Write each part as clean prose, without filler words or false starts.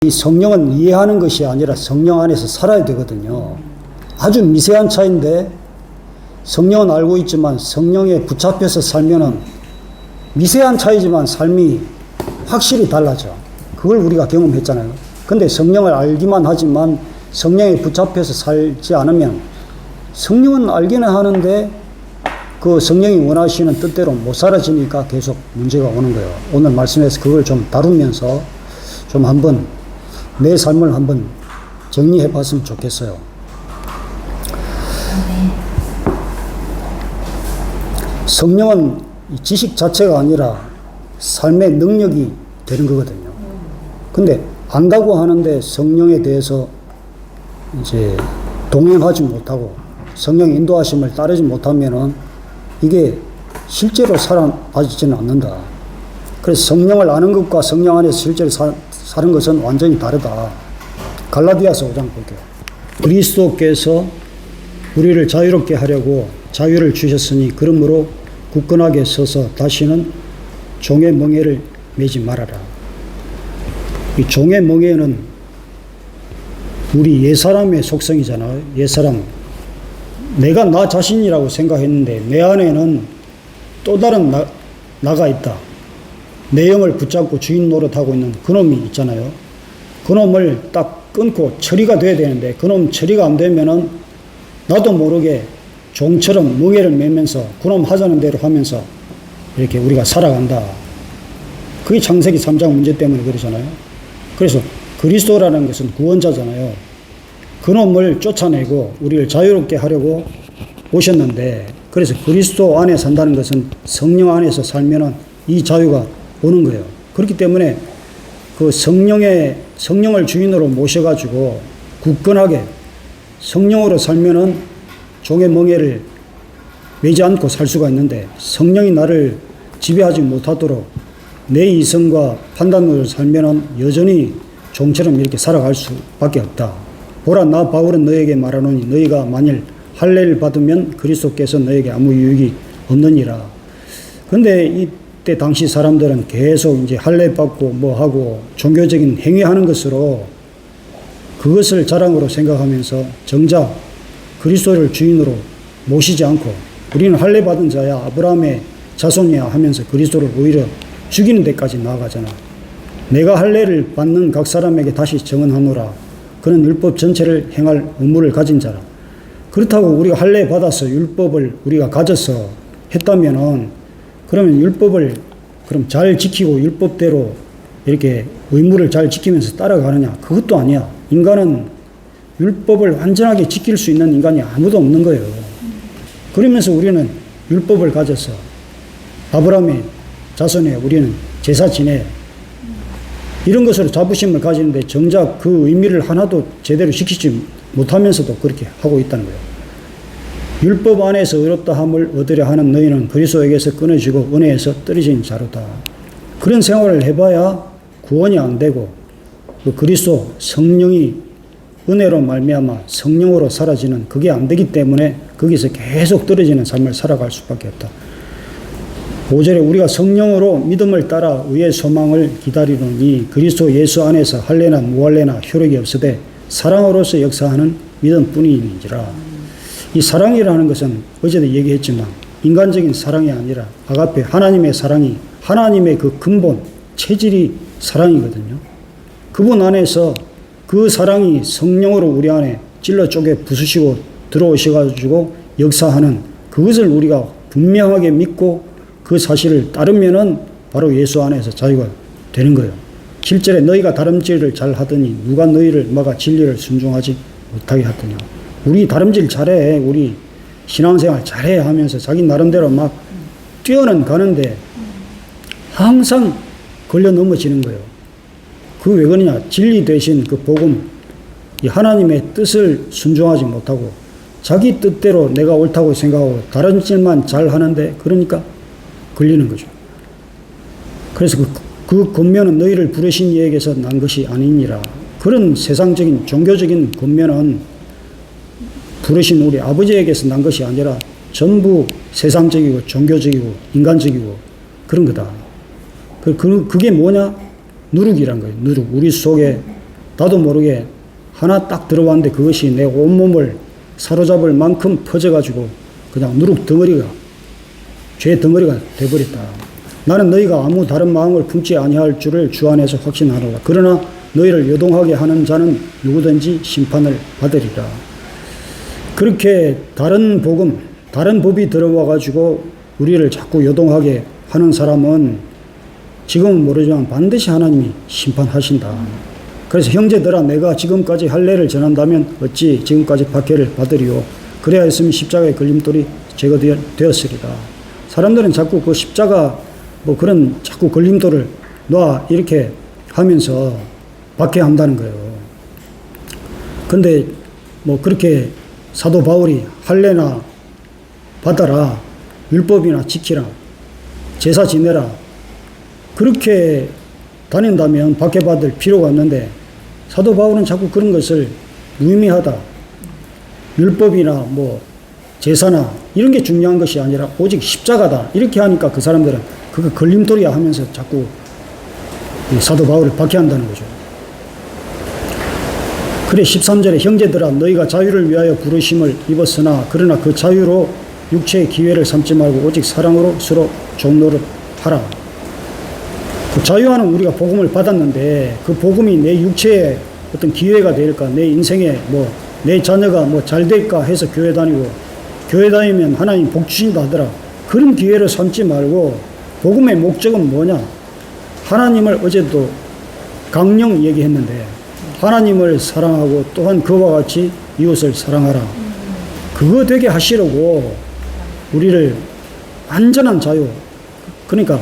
이 성령은 이해하는 것이 아니라 성령 안에서 살아야 되거든요. 아주 미세한 차이인데 성령은 알고 있지만 성령에 붙잡혀서 살면은 미세한 차이지만 삶이 확실히 달라져. 그걸 우리가 경험했잖아요. 근데 성령을 알기만 하지만 성령에 붙잡혀서 살지 않으면 성령은 알기는 하는데 그 성령이 원하시는 뜻대로 못 살아지니까 계속 문제가 오는 거예요. 오늘 말씀에서 그걸 좀 다루면서 좀 한번 내 삶을 한번 정리해 봤으면 좋겠어요. 성령은 지식 자체가 아니라 삶의 능력이 되는 거거든요. 근데 안다고 하는데 성령에 대해서 이제 동행하지 못하고 성령 인도하심을 따르지 못하면은 이게 실제로 살아나지는 않는다. 그래서 성령을 아는 것과 성령 안에서 실제로 사는 것은 완전히 다르다. 갈라디아서 5장 볼게요. 그리스도께서 우리를 자유롭게 하려고 자유를 주셨으니 그러므로 굳건하게 서서 다시는 종의 멍에를 매지 말아라. 이 종의 멍에는 우리 옛사람의 속성이잖아요. 옛사람. 내가 나 자신이라고 생각했는데 내 안에는 또 다른 나가 있다. 내 영을 붙잡고 주인 노릇하고 있는 그놈이 있잖아요. 그놈을 딱 끊고 처리가 돼야 되는데 그놈 처리가 안 되면은 나도 모르게 종처럼 멍에를 매면서 그놈 하자는 대로 하면서 이렇게 우리가 살아간다. 그게 창세기 3장 문제 때문에 그러잖아요. 그래서 그리스도라는 것은 구원자잖아요. 그놈을 쫓아내고 우리를 자유롭게 하려고 오셨는데, 그래서 그리스도 안에 산다는 것은 성령 안에서 살면은 이 자유가 오는 거예요. 그렇기 때문에 그 성령을 주인으로 모셔가지고 굳건하게 성령으로 살면은 종의 멍에를 매지 않고 살 수가 있는데, 성령이 나를 지배하지 못하도록 내 이성과 판단으로 살면은 여전히 종처럼 이렇게 살아갈 수밖에 없다. 보라, 나 바울은 너에게 말하노니 너희가 만일 할례를 받으면 그리스도께서 너에게 아무 유익이 없느니라. 근데 이때 당시 사람들은 계속 이제 할례 받고 뭐 하고 종교적인 행위하는 것으로 그것을 자랑으로 생각하면서 정작 그리스도를 주인으로 모시지 않고 우리는 할례 받은 자야, 아브라함의 자손이야 하면서 그리스도를 오히려 죽이는 데까지 나아가잖아. 내가 할례를 받는 각 사람에게 다시 정언하노라. 그는 율법 전체를 행할 의무를 가진 자라. 그렇다고 우리가 할례 받아서 율법을 우리가 가져서 했다면은 그러면 율법을 그럼 잘 지키고 율법대로 이렇게 의무를 잘 지키면서 따라가느냐? 그것도 아니야. 인간은 율법을 완전하게 지킬 수 있는 인간이 아무도 없는 거예요. 그러면서 우리는 율법을 가져서 아브라함의 자손에 우리는 제사 지내 이런 것으로 자부심을 가지는데 정작 그 의미를 하나도 제대로 지키지 못하면서도 그렇게 하고 있다는 거예요. 율법 안에서 의롭다함을 얻으려 하는 너희는 그리스도에게서 끊어지고 은혜에서 떨어진 자로다. 그런 생활을 해봐야 구원이 안 되고 그 그리스도 성령이 은혜로 말미암아 성령으로 사라지는 그게 안 되기 때문에 거기서 계속 떨어지는 삶을 살아갈 수밖에 없다. 5절에 우리가 성령으로 믿음을 따라 의의 소망을 기다리노니 그리스도 예수 안에서 할례나 무할례나 효력이 없으되 사랑으로서 역사하는 믿음뿐이니라. 이 사랑이라는 것은 어제도 얘기했지만 인간적인 사랑이 아니라 아가페, 하나님의 사랑이, 하나님의 그 근본 체질이 사랑이거든요. 그분 안에서 그 사랑이 성령으로 우리 안에 찔러 쪼개 부수시고 들어오셔가지고 역사하는 그것을 우리가 분명하게 믿고 그 사실을 따르면은 바로 예수 안에서 자유가 되는 거예요. 7절에 너희가 다름질을 잘 하더니 누가 너희를 막아 진리를 순종하지 못하게 하더냐. 우리 다름질 잘해, 우리 신앙생활 잘해 하면서 자기 나름대로 막 뛰어는 가는데 항상 걸려 넘어지는 거예요. 그 왜 그러냐? 진리 대신 그 복음, 이 하나님의 뜻을 순종하지 못하고 자기 뜻대로 내가 옳다고 생각하고 다름질만 잘 하는데 그러니까 걸리는 거죠. 그래서 그 권면은 너희를 부르신 이에게서 난 것이 아니니라. 그런 세상적인 종교적인 권면은 부르신 우리 아버지에게서 난 것이 아니라 전부 세상적이고 종교적이고 인간적이고 그런 거다. 그게 뭐냐? 누룩이란 거예요. 누룩. 우리 속에 나도 모르게 하나 딱 들어왔는데 그것이 내 온몸을 사로잡을 만큼 퍼져가지고 그냥 누룩 덩어리가, 죄 덩어리가 돼버렸다. 나는 너희가 아무 다른 마음을 품지 아니할 줄을 주 안에서 확신하노라. 그러나 너희를 요동하게 하는 자는 누구든지 심판을 받으리라. 그렇게 다른 복음, 다른 법이 들어와가지고 우리를 자꾸 요동하게 하는 사람은 지금은 모르지만 반드시 하나님이 심판하신다. 그래서 형제들아, 내가 지금까지 할례를 전한다면 어찌 지금까지 박해를 받으리요. 그래야 했으면 십자가의 걸림돌이 제거되었으리라. 사람들은 자꾸 그 십자가 뭐 그런 자꾸 걸림돌을 놔 이렇게 하면서 박해한다는 거예요. 근데 뭐 그렇게 사도 바울이 할례나 받아라, 율법이나 지키라, 제사 지내라, 그렇게 다닌다면 박해받을 필요가 없는데 사도 바울은 자꾸 그런 것을 무의미하다, 율법이나 뭐 제사나 이런 게 중요한 것이 아니라 오직 십자가다 이렇게 하니까 그 사람들은 그거 걸림돌이야 하면서 자꾸 사도 바울을 박해한다는 거죠. 그래 13절에 형제들아, 너희가 자유를 위하여 부르심을 입었으나 그러나 그 자유로 육체의 기회를 삼지 말고 오직 사랑으로 서로 종노릇 하라. 그 자유하는 우리가 복음을 받았는데 그 복음이 내 육체에 어떤 기회가 될까, 내 인생에 뭐 내 자녀가 뭐 잘 될까 해서 교회 다니고, 교회 다니면 하나님 복 주신다 하더라. 그런 기회를 삼지 말고 복음의 목적은 뭐냐? 하나님을 어제도 강령 얘기했는데 하나님을 사랑하고 또한 그와 같이 이웃을 사랑하라. 그거 되게 하시려고 우리를 완전한 자유, 그러니까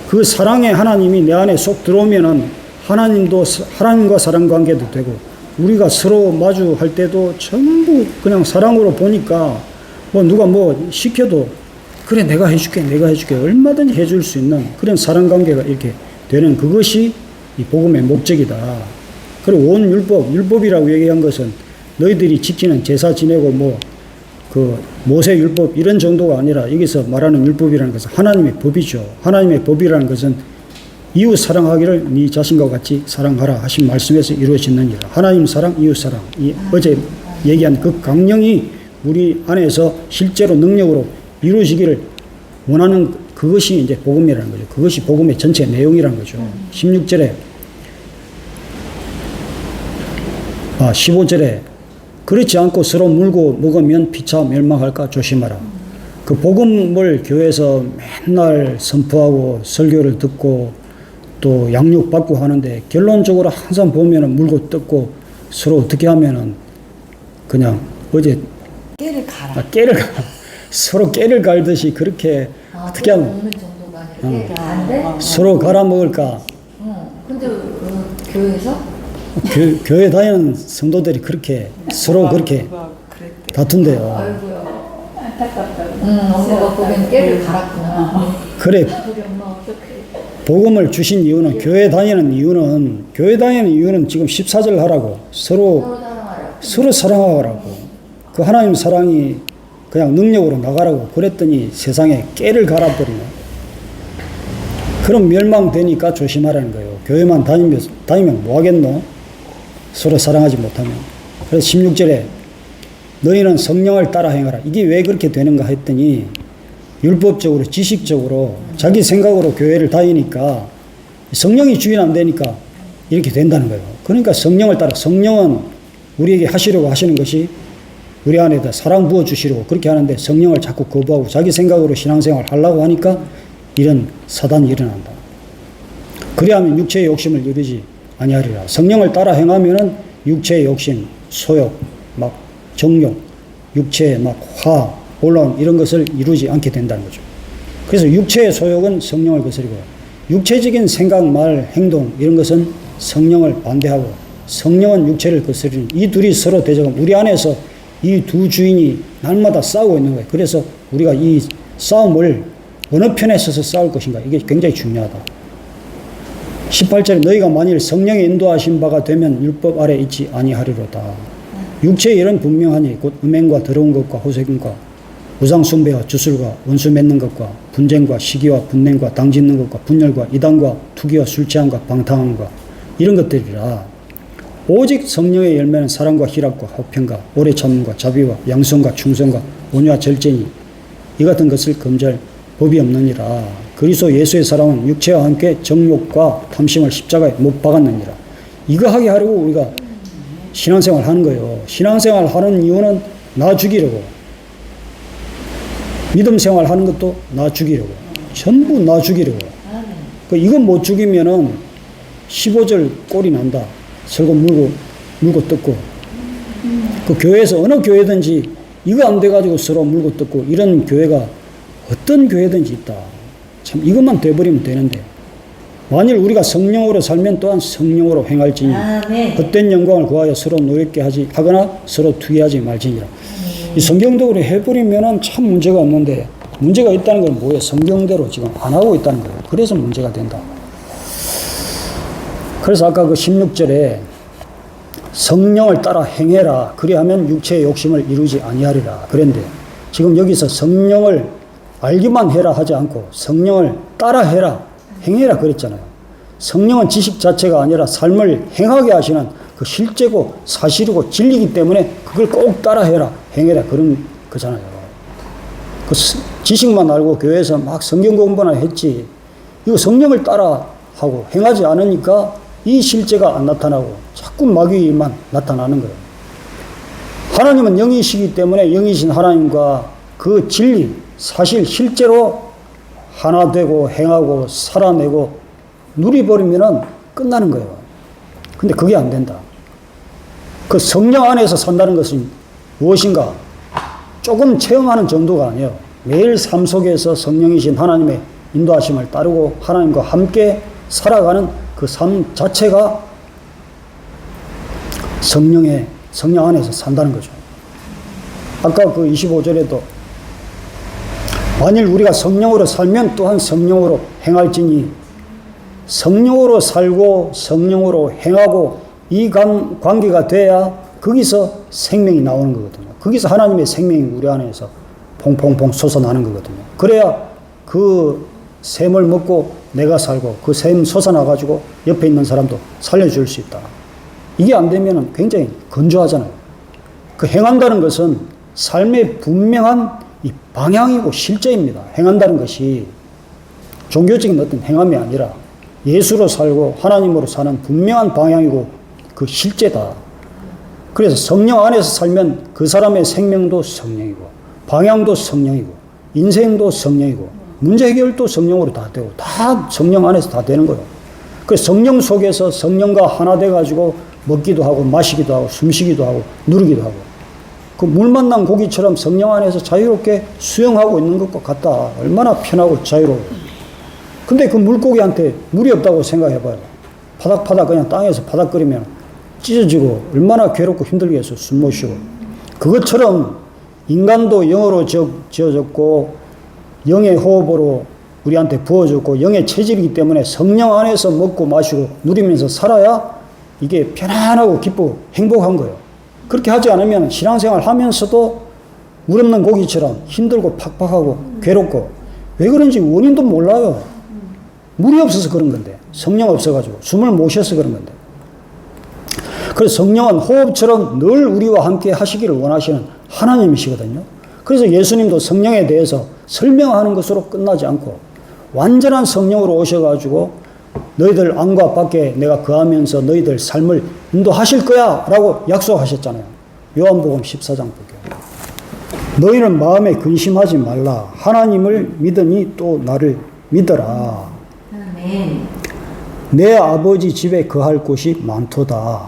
그 사랑의 하나님이 내 안에 쏙 들어오면은 하나님도 하나님과 사랑 관계도 되고 우리가 서로 마주할 때도 전부 그냥 사랑으로 보니까 뭐 누가 뭐 시켜도 그래 내가 해줄게 얼마든지 해줄 수 있는 그런 사랑 관계가 이렇게 되는 그것이 이 복음의 목적이다. 그리고 온 율법이라고 얘기한 것은 너희들이 지키는 제사 지내고 뭐 그 모세 율법 이런 정도가 아니라 여기서 말하는 율법이라는 것은 하나님의 법이죠. 하나님의 법이라는 것은 이웃 사랑하기를 네 자신과 같이 사랑하라 하신 말씀에서 이루어지느니라. 하나님 사랑, 이웃 사랑. 어제 얘기한 그 강령이 우리 안에서 실제로 능력으로 이루어지기를 원하는 그것이 이제 복음이라는 거죠. 그것이 복음의 전체 내용이라는 거죠. 15절에 그렇지 않고 서로 물고 먹으면 피차 멸망할까 조심하라. 그 복음을 교회에서 맨날 선포하고 설교를 듣고 또 양육받고 하는데 결론적으로 항상 보면은 물고 뜯고 서로 어떻게 하면은 그냥 어제 깨를 갈아. 서로 깨를 갈듯이 그렇게 어떻게 하면 먹는 정도가 아니라 깨를 서로 갈아 먹을까. 근데 교회에서 교회 다니는 성도들이 그렇게 서로 그렇게 다툰대요. 아이고야. 안타깝다. 엄마가 보기엔 깨를 갈았구나. 그래. 우리 엄마 어떡해. 복음을 주신 이유는 교회 다니는 이유는 지금 14절 하라고 서로 사랑하라고 그 하나님 사랑이 그냥 능력으로 나가라고 그랬더니 세상에 깨를 갈아버리네. 그럼 멸망되니까 조심하라는 거예요. 교회만 다니면 뭐 하겠노? 서로 사랑하지 못하면. 그래서 16절에 너희는 성령을 따라 행하라. 이게 왜 그렇게 되는가 했더니 율법적으로 지식적으로 자기 생각으로 교회를 다니니까 성령이 주인 안 되니까 이렇게 된다는 거예요. 그러니까 성령을 따라, 성령은 우리에게 하시려고 하시는 것이 우리 안에다 사랑 부어주시려고 그렇게 하는데 성령을 자꾸 거부하고 자기 생각으로 신앙생활 하려고 하니까 이런 사단이 일어난다. 그래야하면 육체의 욕심을 이루지 아니하리라. 성령을 따라 행하면은 육체의 욕심, 소욕, 막 정욕, 육체의 막 화, 올라온 이런 것을 이루지 않게 된다는 거죠. 그래서 육체의 소욕은 성령을 거스리고 육체적인 생각, 말, 행동 이런 것은 성령을 반대하고 성령은 육체를 거스리는 이 둘이 서로 대적하면 우리 안에서 이 두 주인이 날마다 싸우고 있는 거예요. 그래서 우리가 이 싸움을 어느 편에 서서 싸울 것인가 이게 굉장히 중요하다. 18절에 너희가 만일 성령의 인도하신 바가 되면 율법 아래 있지 아니하리로다. 육체의 일은 분명하니 곧 음행과 더러운 것과 호색임과 우상 숭배와 주술과 원수 맺는 것과 분쟁과 시기와 분냉과 당짓는 것과 분열과 이단과 투기와 술 취함과 방탕함과 이런 것들이라. 오직 성령의 열매는 사랑과 희락과 화평과 오래 참음과 자비와 양성과 충성과 온유와 절제니 이 같은 것을 금지할 법이 없느니라. 그리스도 예수의 사랑은 육체와 함께 정욕과 탐심을 십자가에 못 박았느니라. 이거 하게 하려고 우리가 신앙생활 하는 거예요. 신앙생활 하는 이유는 나 죽이려고. 믿음 생활 하는 것도 나 죽이려고. 전부 나 죽이려고. 이건 못 죽이면은 15절 꼴이 난다. 설고 물고 뜯고. 그 교회에서 어느 교회든지 이거 안 돼가지고 서로 물고 뜯고 이런 교회가 어떤 교회든지 있다. 참 이것만 돼버리면 되는데 만일 우리가 성령으로 살면 또한 성령으로 행할지니 헛된 영광을 구하여 서로 노엽게 하거나 서로 투의하지 말지니라. 이 성경대로 해버리면은 참 문제가 없는데 문제가 있다는 건 뭐예요? 성경대로 지금 안 하고 있다는 거예요. 그래서 문제가 된다. 그래서 아까 그 16절에 성령을 따라 행해라. 그리하면 육체의 욕심을 이루지 아니하리라. 그런데 지금 여기서 성령을 알기만 해라 하지 않고 성령을 따라 해라. 행해라 그랬잖아요. 성령은 지식 자체가 아니라 삶을 행하게 하시는 그 실제고 사실이고 진리이기 때문에 그걸 꼭 따라 해라. 행해라. 그런 거잖아요. 그 지식만 알고 교회에서 막 성경 공부나 했지. 이거 성령을 따라 하고 행하지 않으니까 이 실제가 안 나타나고 자꾸 마귀만 나타나는 거예요. 하나님은 영이시기 때문에 영이신 하나님과 그 진리, 사실 실제로 하나 되고 행하고 살아내고 누려버리면 끝나는 거예요. 근데 그게 안 된다. 그 성령 안에서 산다는 것은 무엇인가? 조금 체험하는 정도가 아니에요. 매일 삶 속에서 성령이신 하나님의 인도하심을 따르고 하나님과 함께 살아가는 그 삶 자체가 성령 안에서 산다는 거죠. 아까 그 25절에도 만일 우리가 성령으로 살면 또한 성령으로 행할지니 성령으로 살고 성령으로 행하고 이 관계가 돼야 거기서 생명이 나오는 거거든요. 거기서 하나님의 생명이 우리 안에서 퐁퐁퐁 솟아나는 거거든요. 그래야 그 샘을 먹고 내가 살고 그 샘 솟아나가지고 옆에 있는 사람도 살려줄 수 있다. 이게 안 되면 굉장히 건조하잖아요. 그 행한다는 것은 삶의 분명한 이 방향이고 실제입니다. 행한다는 것이 종교적인 어떤 행함이 아니라 예수로 살고 하나님으로 사는 분명한 방향이고 그 실제다. 그래서 성령 안에서 살면 그 사람의 생명도 성령이고 방향도 성령이고 인생도 성령이고 문제 해결도 성령으로 다 되고 다 성령 안에서 다 되는 거예요. 그래서 성령 속에서 성령과 하나 돼가지고 먹기도 하고 마시기도 하고 숨쉬기도 하고 누르기도 하고 그 물 만난 고기처럼 성령 안에서 자유롭게 수영하고 있는 것과 같다. 얼마나 편하고 자유로워요. 근데 그 물고기한테 물이 없다고 생각해봐요. 파닥파닥 그냥 땅에서 파닥거리면 찢어지고 얼마나 괴롭고 힘들겠어. 숨 못 쉬고. 그것처럼 인간도 영으로 지어졌고 영의 호흡으로 우리한테 부어졌고 영의 체질이기 때문에 성령 안에서 먹고 마시고 누리면서 살아야 이게 편안하고 기쁘고 행복한 거예요. 그렇게 하지 않으면 신앙생활 하면서도 물 없는 고기처럼 힘들고 팍팍하고 괴롭고 왜 그런지 원인도 몰라요. 물이 없어서 그런 건데 성령 없어가지고 숨을 못 쉬어서 그런 건데 그래서 성령은 호흡처럼 늘 우리와 함께 하시기를 원하시는 하나님이시거든요. 그래서 예수님도 성령에 대해서 설명하는 것으로 끝나지 않고 완전한 성령으로 오셔가지고 너희들 안과 밖에 내가 거하면서 너희들 삶을 인도하실 거야 라고 약속하셨잖아요. 요한복음 14장 볼게요. 너희는 마음에 근심하지 말라. 하나님을 믿으니 또 나를 믿어라. 아멘. 내 아버지 집에 거할 곳이 많도다.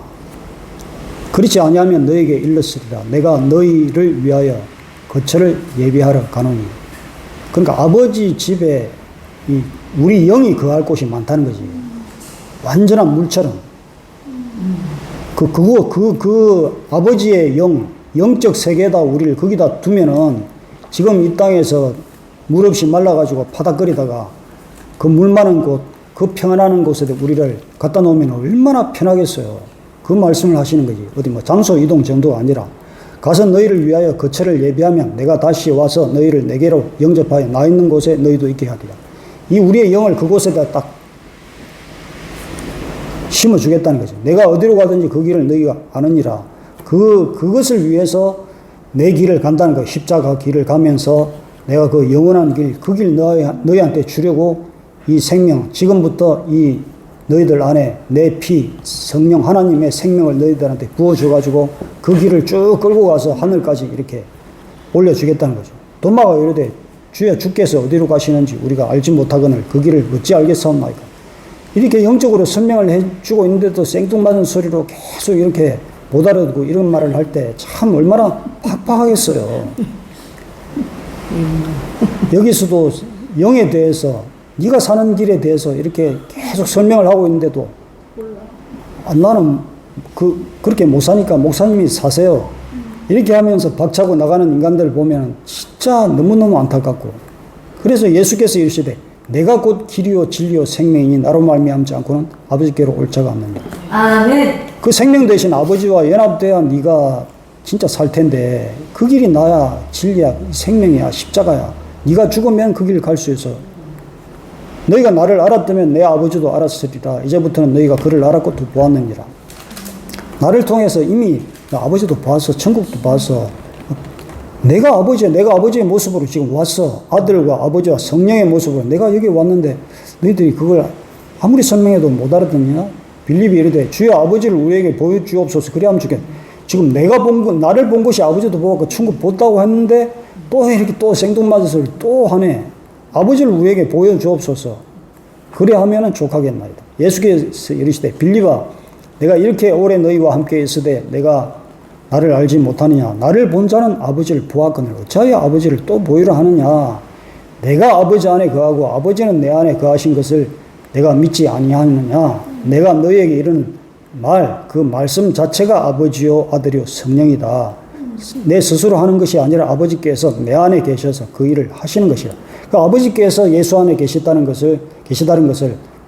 그렇지 아니하면 너에게 일렀으리라. 내가 너희를 위하여 거처를 예비하러 가노니. 그러니까 아버지 집에 우리 영이 거할 곳이 많다는 거지. 완전한 물처럼. 그 아버지의 영적 세계에다 우리를 거기다 두면은 지금 이 땅에서 물 없이 말라가지고 바닥거리다가 그 물 많은 곳, 그 평안한 곳에 우리를 갖다 놓으면 얼마나 편하겠어요. 그 말씀을 하시는 거지. 어디 뭐 장소 이동 정도가 아니라 가서 너희를 위하여 거처를 예비하면 내가 다시 와서 너희를 내게로 영접하여 나 있는 곳에 너희도 있게 하리라. 이 우리의 영을 그곳에다 딱 심어주겠다는 거죠. 내가 어디로 가든지 그 길을 너희가 아느니라. 그것을 위해서 내 길을 간다는 거예요. 십자가 길을 가면서 내가 그 영원한 길, 그 길 너희한테 주려고 이 생명, 지금부터 이 너희들 안에 내 피, 성령 하나님의 생명을 너희들한테 부어줘가지고 그 길을 쭉 끌고 가서 하늘까지 이렇게 올려주겠다는 거죠. 도마가 이르되 주여 주께서 어디로 가시는지 우리가 알지 못하거늘 그 길을 어찌 알겠사옵나이까. 이렇게 영적으로 설명을 해주고 있는데도 생뚱맞은 소리로 계속 이렇게 못 알아듣고 이런 말을 할 때 참 얼마나 팍팍하겠어요. 여기서도 영에 대해서 네가 사는 길에 대해서 이렇게 계속 설명을 하고 있는데도 나는 그렇게 못 사니까 목사님이 사세요. 이렇게 하면서 박차고 나가는 인간들을 보면 진짜 너무너무 안타깝고, 그래서 예수께서 이르시되 내가 곧 길이요 진리요 생명이니 나로 말미암지 않고는 아버지께로 올 자가 없느니라. 아멘. 그 생명 대신 아버지와 연합돼야 네가 진짜 살 텐데 그 길이 나야 진리야 생명이야 십자가야. 네가 죽으면 그 길 갈 수 있어. 너희가 나를 알았다면 내 아버지도 알았으리라. 이제부터는 너희가 그를 알았고 또 보았느니라. 나를 통해서 이미 아버지도 봤어. 천국도 봤어. 내가 아버지의 모습으로 지금 왔어. 아들과 아버지와 성령의 모습으로 내가 여기 왔는데 너희들이 그걸 아무리 설명해도 못 알아듣냐? 빌립이 이르되 주여 아버지를 우리에게 보여주옵소서. 그래야 하면 좋겠네. 지금 내가 나를 본 것이 아버지도 보고 천국 봤다고 했는데 또 이렇게 또 생뚱맞은 소리를 또 하네. 아버지를 우리에게 보여주옵소서. 그래 하면은 족하겠나이다. 예수께서 이르시되 빌립아 내가 이렇게 오래 너희와 함께 있으되 내가 나를 알지 못하느냐. 나를 본 자는 아버지를 보았거늘 어찌하여 아버지를 또 보이라 하느냐. 내가 아버지 안에 거하고 아버지는 내 안에 거하신 것을 내가 믿지 아니하느냐. 내가 너희에게 이르는 그 말씀 자체가 아버지요 아들이요 성령이다. 내 스스로 하는 것이 아니라 아버지께서 내 안에 계셔서 그 일을 하시는 것이라. 그 아버지께서 예수 안에 계시다는 것을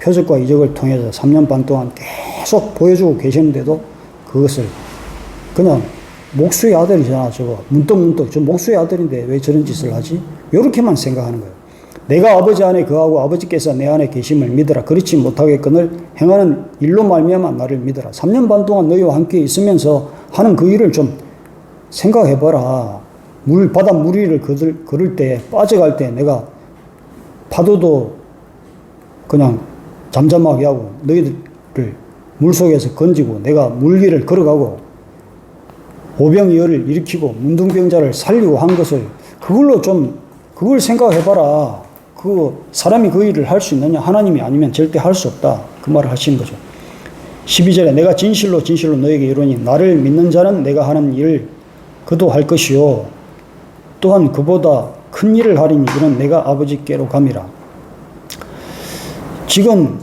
표적과 이적을 통해서 3년 반 동안 계속 보여주고 계시는데도 그것을 그냥 목수의 아들이잖아. 저거 문득문득 저 목수의 아들인데 왜 저런 짓을 하지? 이렇게만 생각하는 거예요. 내가 아버지 안에 거하고 아버지께서 내 안에 계심을 믿으라. 그렇지 못하겠거늘 행하는 일로 말미암아 나를 믿으라. 3년 반 동안 너희와 함께 있으면서 하는 그 일을 좀 생각해봐라. 바다 물 위를 걸을 때 빠져갈 때 내가 파도도 그냥 잠잠하게 하고 너희들을 물속에서 건지고 내가 물 위를 걸어가고 오병이어를 일으키고 문둥병자를 살리고 한 것을 그걸 생각해봐라. 사람이 그 일을 할 수 있느냐? 하나님이 아니면 절대 할 수 없다. 그 말을 하신 거죠. 12절에 내가 진실로 너에게 이르노니 나를 믿는 자는 내가 하는 일을 그도 할 것이요 또한 그보다 큰 일을 하리니 이는 내가 아버지께로 감이라. 지금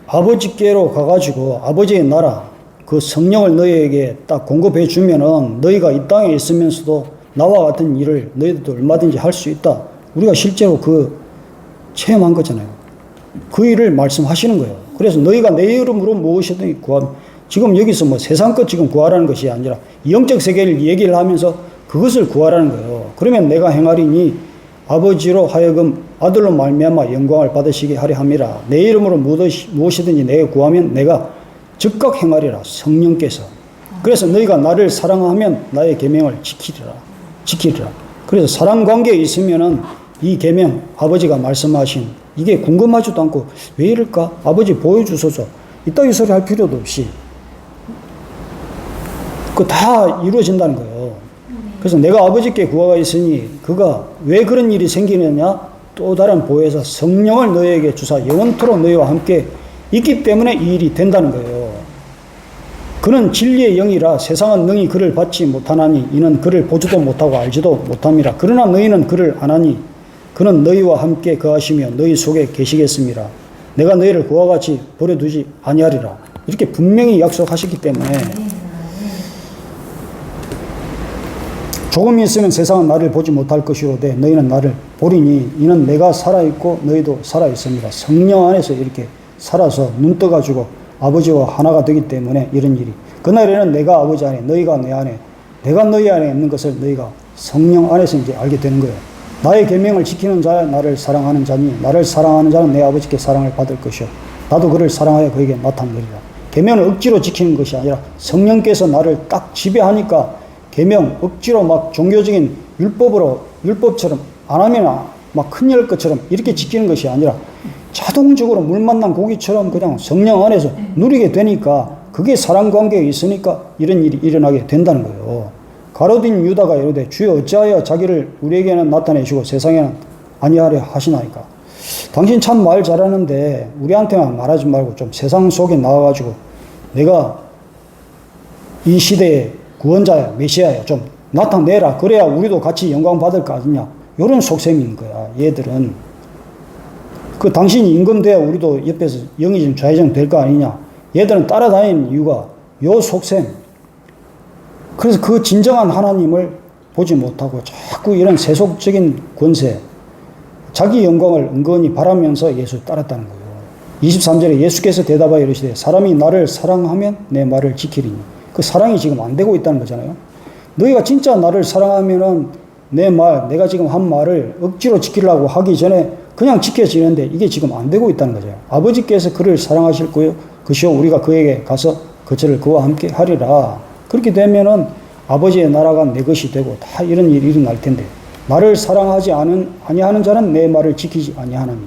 아버지께로 가가지고 아버지의 나라 그 성령을 너희에게 딱 공급해 주면은 너희가 이 땅에 있으면서도 나와 같은 일을 너희들도 얼마든지 할 수 있다. 우리가 실제로 체험한 거잖아요. 그 일을 말씀하시는 거예요. 그래서 너희가 내 이름으로 무엇이든 지금 여기서 뭐 세상 것 지금 구하라는 것이 아니라 영적 세계를 얘기를 하면서 그것을 구하라는 거예요. 그러면 내가 행하리니 아버지로 하여금 아들로 말미암아 영광을 받으시게 하려 함이라. 내 이름으로 무엇이든지 내가 구하면 내가 즉각 행하리라. 성령께서. 그래서 너희가 나를 사랑하면 나의 계명을 지키리라. 그래서 사랑 관계에 있으면은 이 계명 아버지가 말씀하신 이게 궁금하지도 않고 왜 이럴까? 아버지 보여주소서. 이따위 소리 할 필요도 없이 다 이루어진다는 거예요. 그래서 내가 아버지께 구하가 있으니 그가 왜 그런 일이 생기느냐? 또 다른 보혜사 성령을 너희에게 주사 영원토록 너희와 함께 있기 때문에 이 일이 된다는 거예요. 그는 진리의 영이라 세상은 능히 그를 받지 못하나니 이는 그를 보지도 못하고 알지도 못함이라. 그러나 너희는 그를 아나니 그는 너희와 함께 거하시며 너희 속에 계시겠습니다. 내가 너희를 그와 같이 버려두지 아니하리라. 이렇게 분명히 약속하셨기 때문에 조금 있으면 세상은 나를 보지 못할 것이로되 너희는 나를 보리니 이는 내가 살아있고 너희도 살아있습니다. 성령 안에서 이렇게 살아서 눈 떠가지고 아버지와 하나가 되기 때문에 이런 일이. 그날에는 내가 아버지 안에 너희가 내 안에 내가 너희 안에 있는 것을 너희가 성령 안에서 이제 알게 되는 거예요. 나의 계명을 지키는 자야 나를 사랑하는 자니 나를 사랑하는 자는 내 아버지께 사랑을 받을 것이요 나도 그를 사랑하여 그에게 나타내리라. 계명을 억지로 지키는 것이 아니라 성령께서 나를 딱 지배하니까 계명 억지로 막 종교적인 율법처럼 안 하면 막 큰일 것처럼 이렇게 지키는 것이 아니라 자동적으로 물 만난 고기처럼 그냥 성령 안에서 누리게 되니까 그게 사랑 관계에 있으니까 이런 일이 일어나게 된다는 거예요. 가로딘 유다가 이르되 주여 어찌하여 자기를 우리에게는 나타내시고 세상에는 아니하려 하시나이까. 당신 참 말 잘하는데 우리한테만 말하지 말고 좀 세상 속에 나와가지고 내가 이 시대의 구원자야 메시아야 좀 나타내라. 그래야 우리도 같이 영광 받을 거 아니냐. 이런 속셈인 거야. 얘들은. 그 당신이 임금돼야 우리도 옆에서 영이 좀 좌회전 될 거 아니냐. 얘들은 따라다니는 이유가 요 속셈. 그래서 그 진정한 하나님을 보지 못하고 자꾸 이런 세속적인 권세, 자기 영광을 은근히 바라면서 예수 따랐다는 거예요. 23절에 예수께서 대답하여 이르시되 사람이 나를 사랑하면 내 말을 지키리니. 그 사랑이 지금 안 되고 있다는 거잖아요. 너희가 진짜 나를 사랑하면은 내 말, 내가 지금 한 말을 억지로 지키려고 하기 전에 그냥 지켜지는데 이게 지금 안 되고 있다는 거죠. 아버지께서 그를 사랑하실 거요. 그시오 우리가 그에게 가서 그처를 그와 함께 하리라. 그렇게 되면은 아버지의 나라가 내 것이 되고 다 이런 일이 일어날 텐데 나를 사랑하지 아니하는 자는 내 말을 지키지 아니하나니.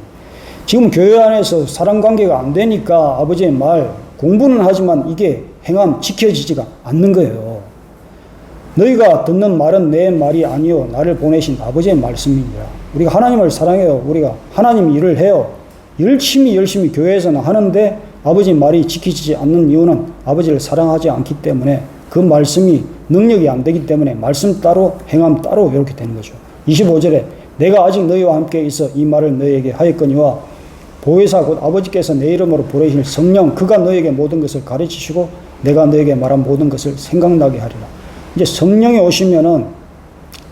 지금 교회 안에서 사랑 관계가 안 되니까 아버지의 말 공부는 하지만 이게 행함 지켜지지가 않는 거예요. 너희가 듣는 말은 내 말이 아니요 나를 보내신 아버지의 말씀이니라. 우리가 하나님을 사랑해요. 우리가 하나님 일을 해요. 열심히 교회에서는 하는데 아버지 말이 지키지 않는 이유는 아버지를 사랑하지 않기 때문에 그 말씀이 능력이 안 되기 때문에 말씀 따로 행함 따로 이렇게 되는 거죠. 25절에 내가 아직 너희와 함께 있어 이 말을 너희에게 하였거니와 보혜사 곧 아버지께서 내 이름으로 보내실 성령 그가 너희에게 모든 것을 가르치시고 내가 너희에게 말한 모든 것을 생각나게 하리라. 이제 성령이 오시면은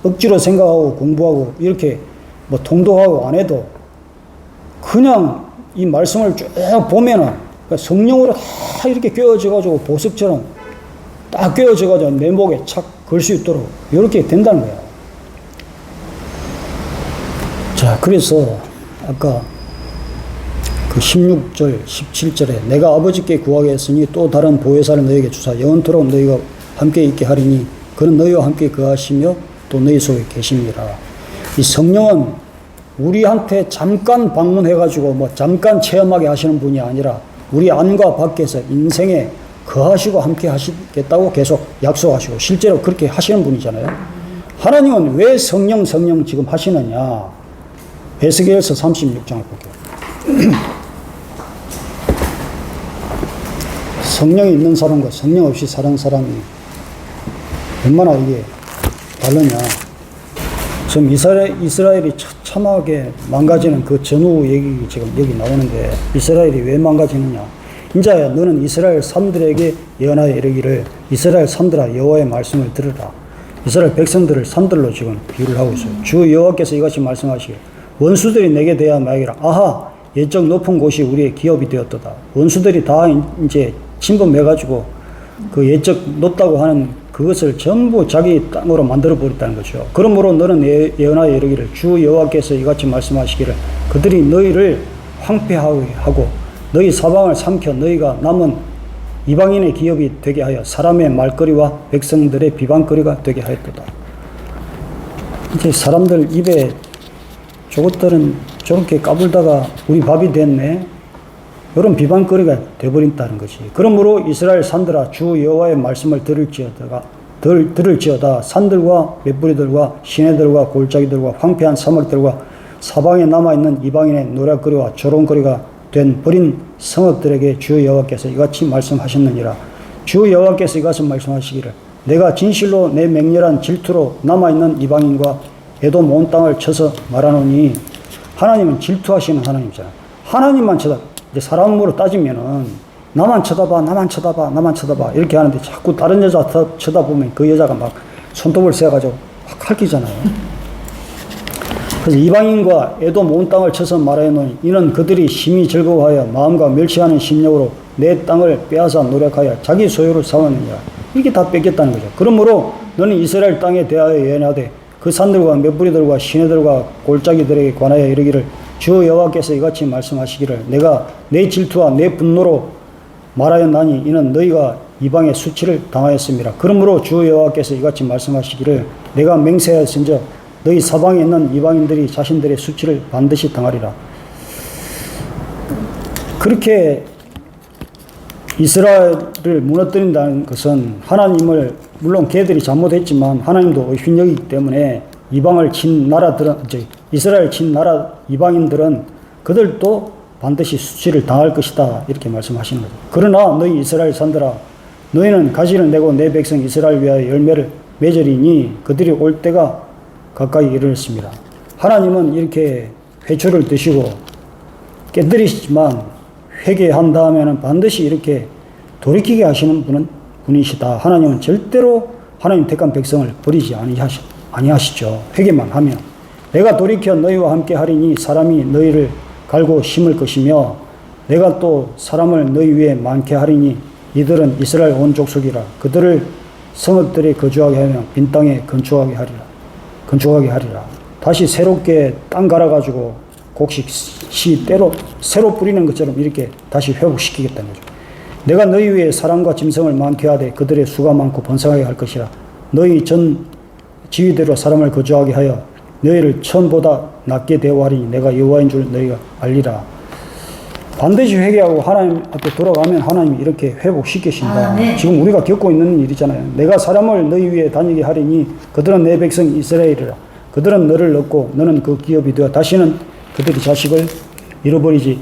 억지로 생각하고 공부하고 이렇게 뭐 통도하고 안 해도 그냥 이 말씀을 쭉 보면은 그러니까 성령으로 다 이렇게 꿰어져가지고 보석처럼 딱 꿰어져가지고 내 목에 착 걸 수 있도록 이렇게 된다는 거야. 자, 그래서 아까 그 16절, 17절에 내가 아버지께 구하겠으니 또 다른 보혜사를 너희에게 주사 영원토록 너희가 함께 있게 하리니 그는 너희와 함께 거하시며 또 너희 속에 계심이라. 이 성령은 우리한테 잠깐 방문해가지고 뭐 잠깐 체험하게 하시는 분이 아니라 우리 안과 밖에서 인생에 거하시고 함께 하시겠다고 계속 약속하시고 실제로 그렇게 하시는 분이잖아요. 하나님은 왜 성령 지금 하시느냐. 에스겔서 36장을 볼게요. 성령이 있는 사람과 성령 없이 사는 사람이 얼마나 이게 다르냐. 지금 이스라엘이 처참하게 망가지는 그 전후 얘기 지금 여기 나오는데 이스라엘이 왜 망가지느냐. 인자야 너는 이스라엘 산들에게 예언하여 이르기를 이스라엘 산들아 여호와의 말씀을 들으라. 이스라엘 백성들을 산들로 지금 비유를 하고 있어요. 주 여호와께서 이같이 말씀하시길 원수들이 내게 대하여 말하기를 아하 옛적 높은 곳이 우리의 기업이 되었도다. 원수들이 다 이제 침범해가지고 그 옛적 높다고 하는 그것을 전부 자기 땅으로 만들어 버렸다는 거죠. 그러므로 너는 예언하여 이르기를 주 여호와께서 이같이 말씀하시기를 그들이 너희를 황폐하게 하고 너희 사방을 삼켜 너희가 남은 이방인의 기업이 되게 하여 사람의 말거리와 백성들의 비방거리가 되게 하였도다. 이제 사람들 입에 저것들은 저렇게 까불다가 우리 밥이 됐네. 이런 비방거리가 되어버린다는 것이. 그러므로 이스라엘 산들아 주 여호와의 말씀을 들을지어다. 산들과 맷뿌리들과 시내들과 골짜기들과 황폐한 사막들과 사방에 남아있는 이방인의 노략거리와 조롱거리가 된 버린 성읍들에게 주 여호와께서 이같이 말씀하셨느니라. 주 여호와께서 이같이 말씀하시기를 내가 진실로 내 맹렬한 질투로 남아있는 이방인과 에돔 온 땅을 쳐서 말하노니. 하나님은 질투하시는 하나님이잖아. 하나님만 이제 사람으로 따지면은 나만 쳐다봐 이렇게 하는데 자꾸 다른 여자 쳐다보면 그 여자가 막 손톱을 세가지고 확 핥히잖아요. 그래서 이방인과 에돔 온 땅을 쳐서 말하노니 이는 그들이 심히 즐거워하여 마음과 멸시하는 심령으로 내 땅을 빼앗아 노력하여 자기 소유를 삼았느니라. 이게 다 뺏겼다는 거죠. 그러므로 너는 이스라엘 땅에 대하여 예언하되 그 산들과 맷뿌리들과 시내들과 골짜기들에게 관하여 이르기를 주 여호와께서 이같이 말씀하시기를 내가 내 질투와 내 분노로 말하였나니 이는 너희가 이방의 수치를 당하였습니다. 그러므로 주 여호와께서 이같이 말씀하시기를 내가 맹세하였은즉 너희 사방에 있는 이방인들이 자신들의 수치를 반드시 당하리라. 그렇게 이스라엘을 무너뜨린다는 것은 하나님을 물론 걔들이 잘못했지만 하나님도 의심력이기 때문에 이방을 친 나라들은 이스라엘 친 나라 이방인들은 그들도 반드시 수치를 당할 것이다 이렇게 말씀하시는 거죠. 그러나 너희 이스라엘 산들아 너희는 가지를 내고 내 백성 이스라엘 위하여 열매를 맺으리니 그들이 올 때가 가까이 이르렀습니다. 하나님은 이렇게 회초를 드시고 깨뜨리시지만 회개한 다음에는 반드시 이렇게 돌이키게 하시는 분이시다. 하나님은 절대로 하나님 택한 백성을 버리지 아니하시죠. 회개만 하면. 내가 돌이켜 너희와 함께 하리니 사람이 너희를 갈고 심을 것이며 내가 또 사람을 너희 위에 많게 하리니 이들은 이스라엘 온 족속이라. 그들을 성읍들에 거주하게 하며 빈 땅에 건축하게 하리라. 다시 새롭게 땅 갈아가지고 곡식 때로 새로 뿌리는 것처럼 이렇게 다시 회복시키겠다는 거죠. 내가 너희 위에 사람과 짐승을 많게 하되 그들의 수가 많고 번성하게 할 것이라. 너희 전 지위대로 사람을 거주하게 하여 너희를 천보다 낮게 대우하리니 내가 여호와인 줄 너희가 알리라. 반드시 회개하고 하나님 앞에 돌아가면 하나님이 이렇게 회복시키신다. 네. 지금 우리가 겪고 있는 일이잖아요. 내가 사람을 너희 위에 다니게 하리니 그들은 내 백성 이스라엘이라. 그들은 너를 얻고 너는 그 기업이 되어 다시는 그들이 자식을 잃어버리지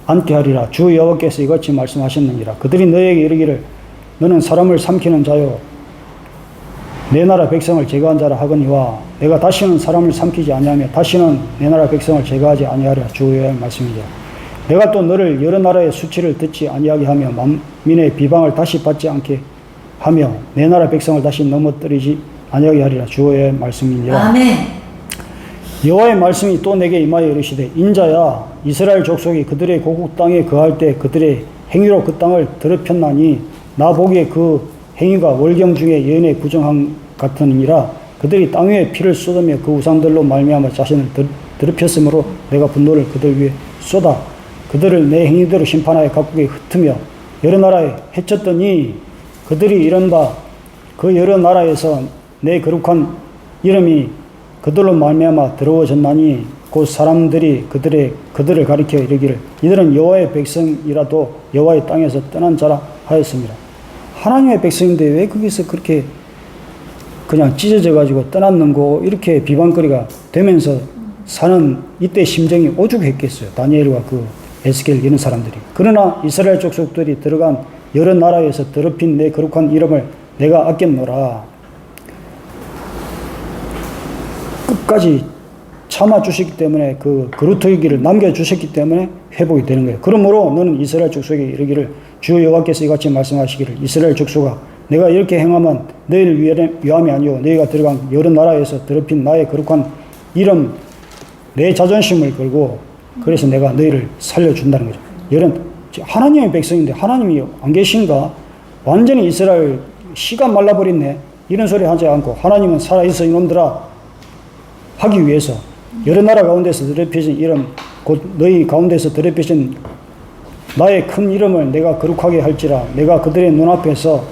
않게 하리라. 주 여호와께서 이같이 말씀하셨느니라. 그들이 너에게 이르기를 너는 사람을 삼키는 자요 내 나라 백성을 제거한 자라 하거니와 내가 다시는 사람을 삼키지 아니하며 다시는 내 나라 백성을 제거하지 아니하리라. 주 여호와의 말씀이라. 내가 또 너를 여러 나라의 수치를 듣지 아니하게 하며 만민의 비방을 다시 받지 않게 하며 내 나라 백성을 다시 넘어뜨리지 아니하게 하리라. 주 여호와의 말씀이니라. 아멘. 여호와의 말씀이 또 내게 임하여 이르시되 인자야 이스라엘 족속이 그들의 고국 땅에 거할 때 그들의 행위로 그 땅을 더럽혔나니 나 보기에 그 행위가 월경 중에 여인의 부정함 같으니라. 그들이 땅 위에 피를 쏟으며 그 우상들로 말미암아 자신을 더럽혔으므로 내가 분노를 그들 위에 쏟아 그들을 내 행위대로 심판하여 각국에 흩으며 여러 나라에 해쳤더니 그들이 이른바 그 여러 나라에서 내 거룩한 이름이 그들로 말미암아 더러워졌나니 곧 사람들이 그들을 가리켜 이르기를 이들은 여호와의 백성이라도 여호와의 땅에서 떠난 자라 하였습니다. 하나님의 백성인데 왜 거기서 그렇게 그냥 찢어져 가지고 떠났는고 이렇게 비방거리가 되면서 사는 이때 심정이 오죽했겠어요. 다니엘과 그 에스겔 이런 사람들이. 그러나 이스라엘 족속들이 들어간 여러 나라에서 더럽힌 내 거룩한 이름을 내가 아꼈노라. 끝까지 참아주셨기 때문에 그 그루터기를 남겨주셨기 때문에 회복이 되는 거예요. 그러므로 너는 이스라엘 족속에 이르기를 주 여호와께서 이같이 말씀하시기를 이스라엘 족속아 내가 이렇게 행하면 너희를 위함이 아니오 너희가 들어간 여러 나라에서 더럽힌 나의 거룩한 이름 내 자존심을 걸고 그래서 내가 너희를 살려준다는 거죠. 이런 하나님의 백성인데 하나님이 안 계신가? 완전히 이스라엘 씨가 말라버렸네. 이런 소리 하지 않고 하나님은 살아있어 이놈들아 하기 위해서 여러 나라 가운데서 더럽혀진 이름 곧 너희 가운데서 더럽혀진 나의 큰 이름을 내가 거룩하게 할지라 내가 그들의 눈앞에서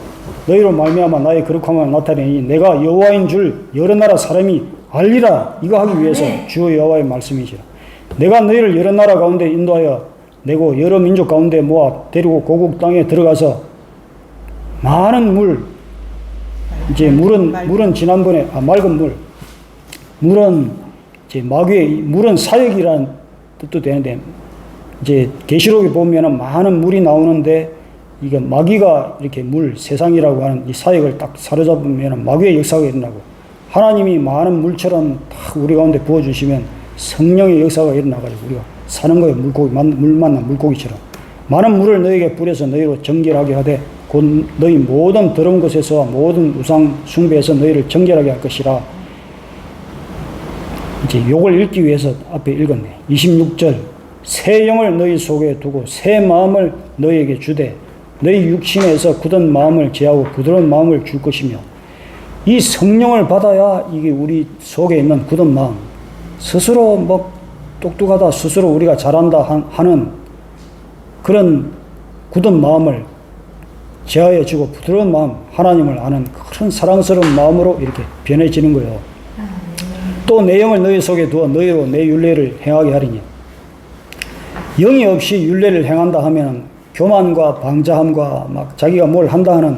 너희로 말미암아 나의 거룩함을 나타내니 내가 여호와인 줄 여러 나라 사람이 알리라. 이거 하기 위해서 주 여호와의 말씀이지라. 내가 너희를 여러 나라 가운데 인도하여 내고 여러 민족 가운데 모아 데리고 고국 땅에 들어가서 많은 물 이제 물은 지난번에 맑은 물은 이제 마귀의 물은 사역이라는 뜻도 되는데 이제 계시록에 보면은 많은 물이 나오는데 이게 마귀가 이렇게 세상이라고 하는 이 사역을 딱 사로잡으면 마귀의 역사가 일어나고 하나님이 많은 물처럼 딱 우리 가운데 부어주시면 성령의 역사가 일어나가지고 우리가 사는 거예요. 물 만난 물고기처럼. 많은 물을 너에게 뿌려서 너희로 정결하게 하되 곧 너희 모든 더러운 것에서 모든 우상 숭배에서 너희를 정결하게 할 것이라. 이제 요걸 읽기 위해서 앞에 읽었네. 26절 새 영을 너희 속에 두고 새 마음을 너희에게 주되 너희 육신에서 굳은 마음을 제하고 부드러운 마음을 줄 것이며 이 성령을 받아야 이게 우리 속에 있는 굳은 마음 스스로 뭐 똑똑하다 스스로 우리가 잘한다 하는 그런 굳은 마음을 제하여 주고 부드러운 마음, 하나님을 아는 그런 사랑스러운 마음으로 이렇게 변해지는 거예요. 또 내 영을 너희 속에 두어 너희로 내 율례를 행하게 하리니. 영이 없이 율례를 행한다 하면 교만과 방자함과 막 자기가 뭘 한다 하는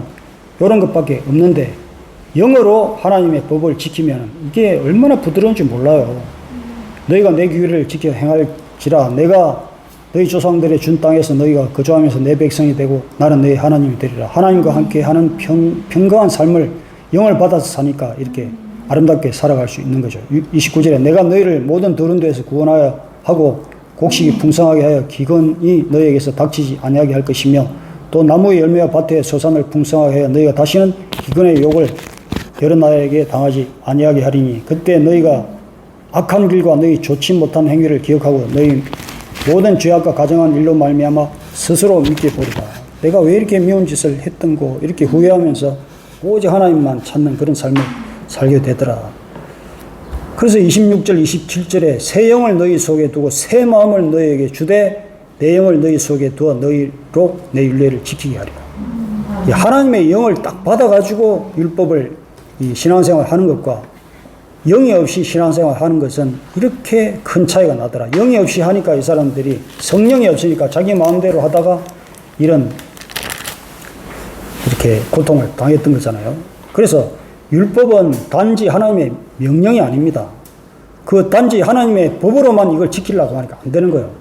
이런 것밖에 없는데, 영으로 하나님의 법을 지키면 이게 얼마나 부드러운지 몰라요. 너희가 내 규례를 지켜 행할지라 내가 너희 조상들의 준 땅에서 너희가 거주하면서 내 백성이 되고 나는 너희 하나님이 되리라. 하나님과 함께 하는 평강한 삶을 영을 받아서 사니까 이렇게 아름답게 살아갈 수 있는 거죠. 29절에 내가 너희를 모든 더러운 데에서 구원하여 하고 곡식이 풍성하게 하여 기근이 너희에게서 닥치지 아니하게 할 것이며, 또 나무의 열매와 밭의 소산을 풍성하게 하여 너희가 다시는 기근의 욕을 여러 나라에게 당하지 아니하게 하리니, 그때 너희가 악한 길과 너희 좋지 못한 행위를 기억하고 너희 모든 죄악과 가정한 일로 말미암아 스스로 믿게 보리라. 내가 왜 이렇게 미운 짓을 했던고 이렇게 후회하면서 오직 하나님만 찾는 그런 삶을 살게 되더라. 그래서 26절 27절에 새 영을 너희 속에 두고 새 마음을 너희에게 주되 내 영을 너희 속에 두어 너희로 내 율례를 지키게 하리라. 이 하나님의 영을 딱 받아가지고 율법을 이 신앙생활 하는 것과 영이 없이 신앙생활 하는 것은 이렇게 큰 차이가 나더라. 영이 없이 하니까 이 사람들이, 성령이 없으니까 자기 마음대로 하다가 이렇게 고통을 당했던 거잖아요. 그래서 율법은 단지 하나님의 명령이 아닙니다. 그 단지 하나님의 법으로만 이걸 지키려고 하니까 안 되는 거예요.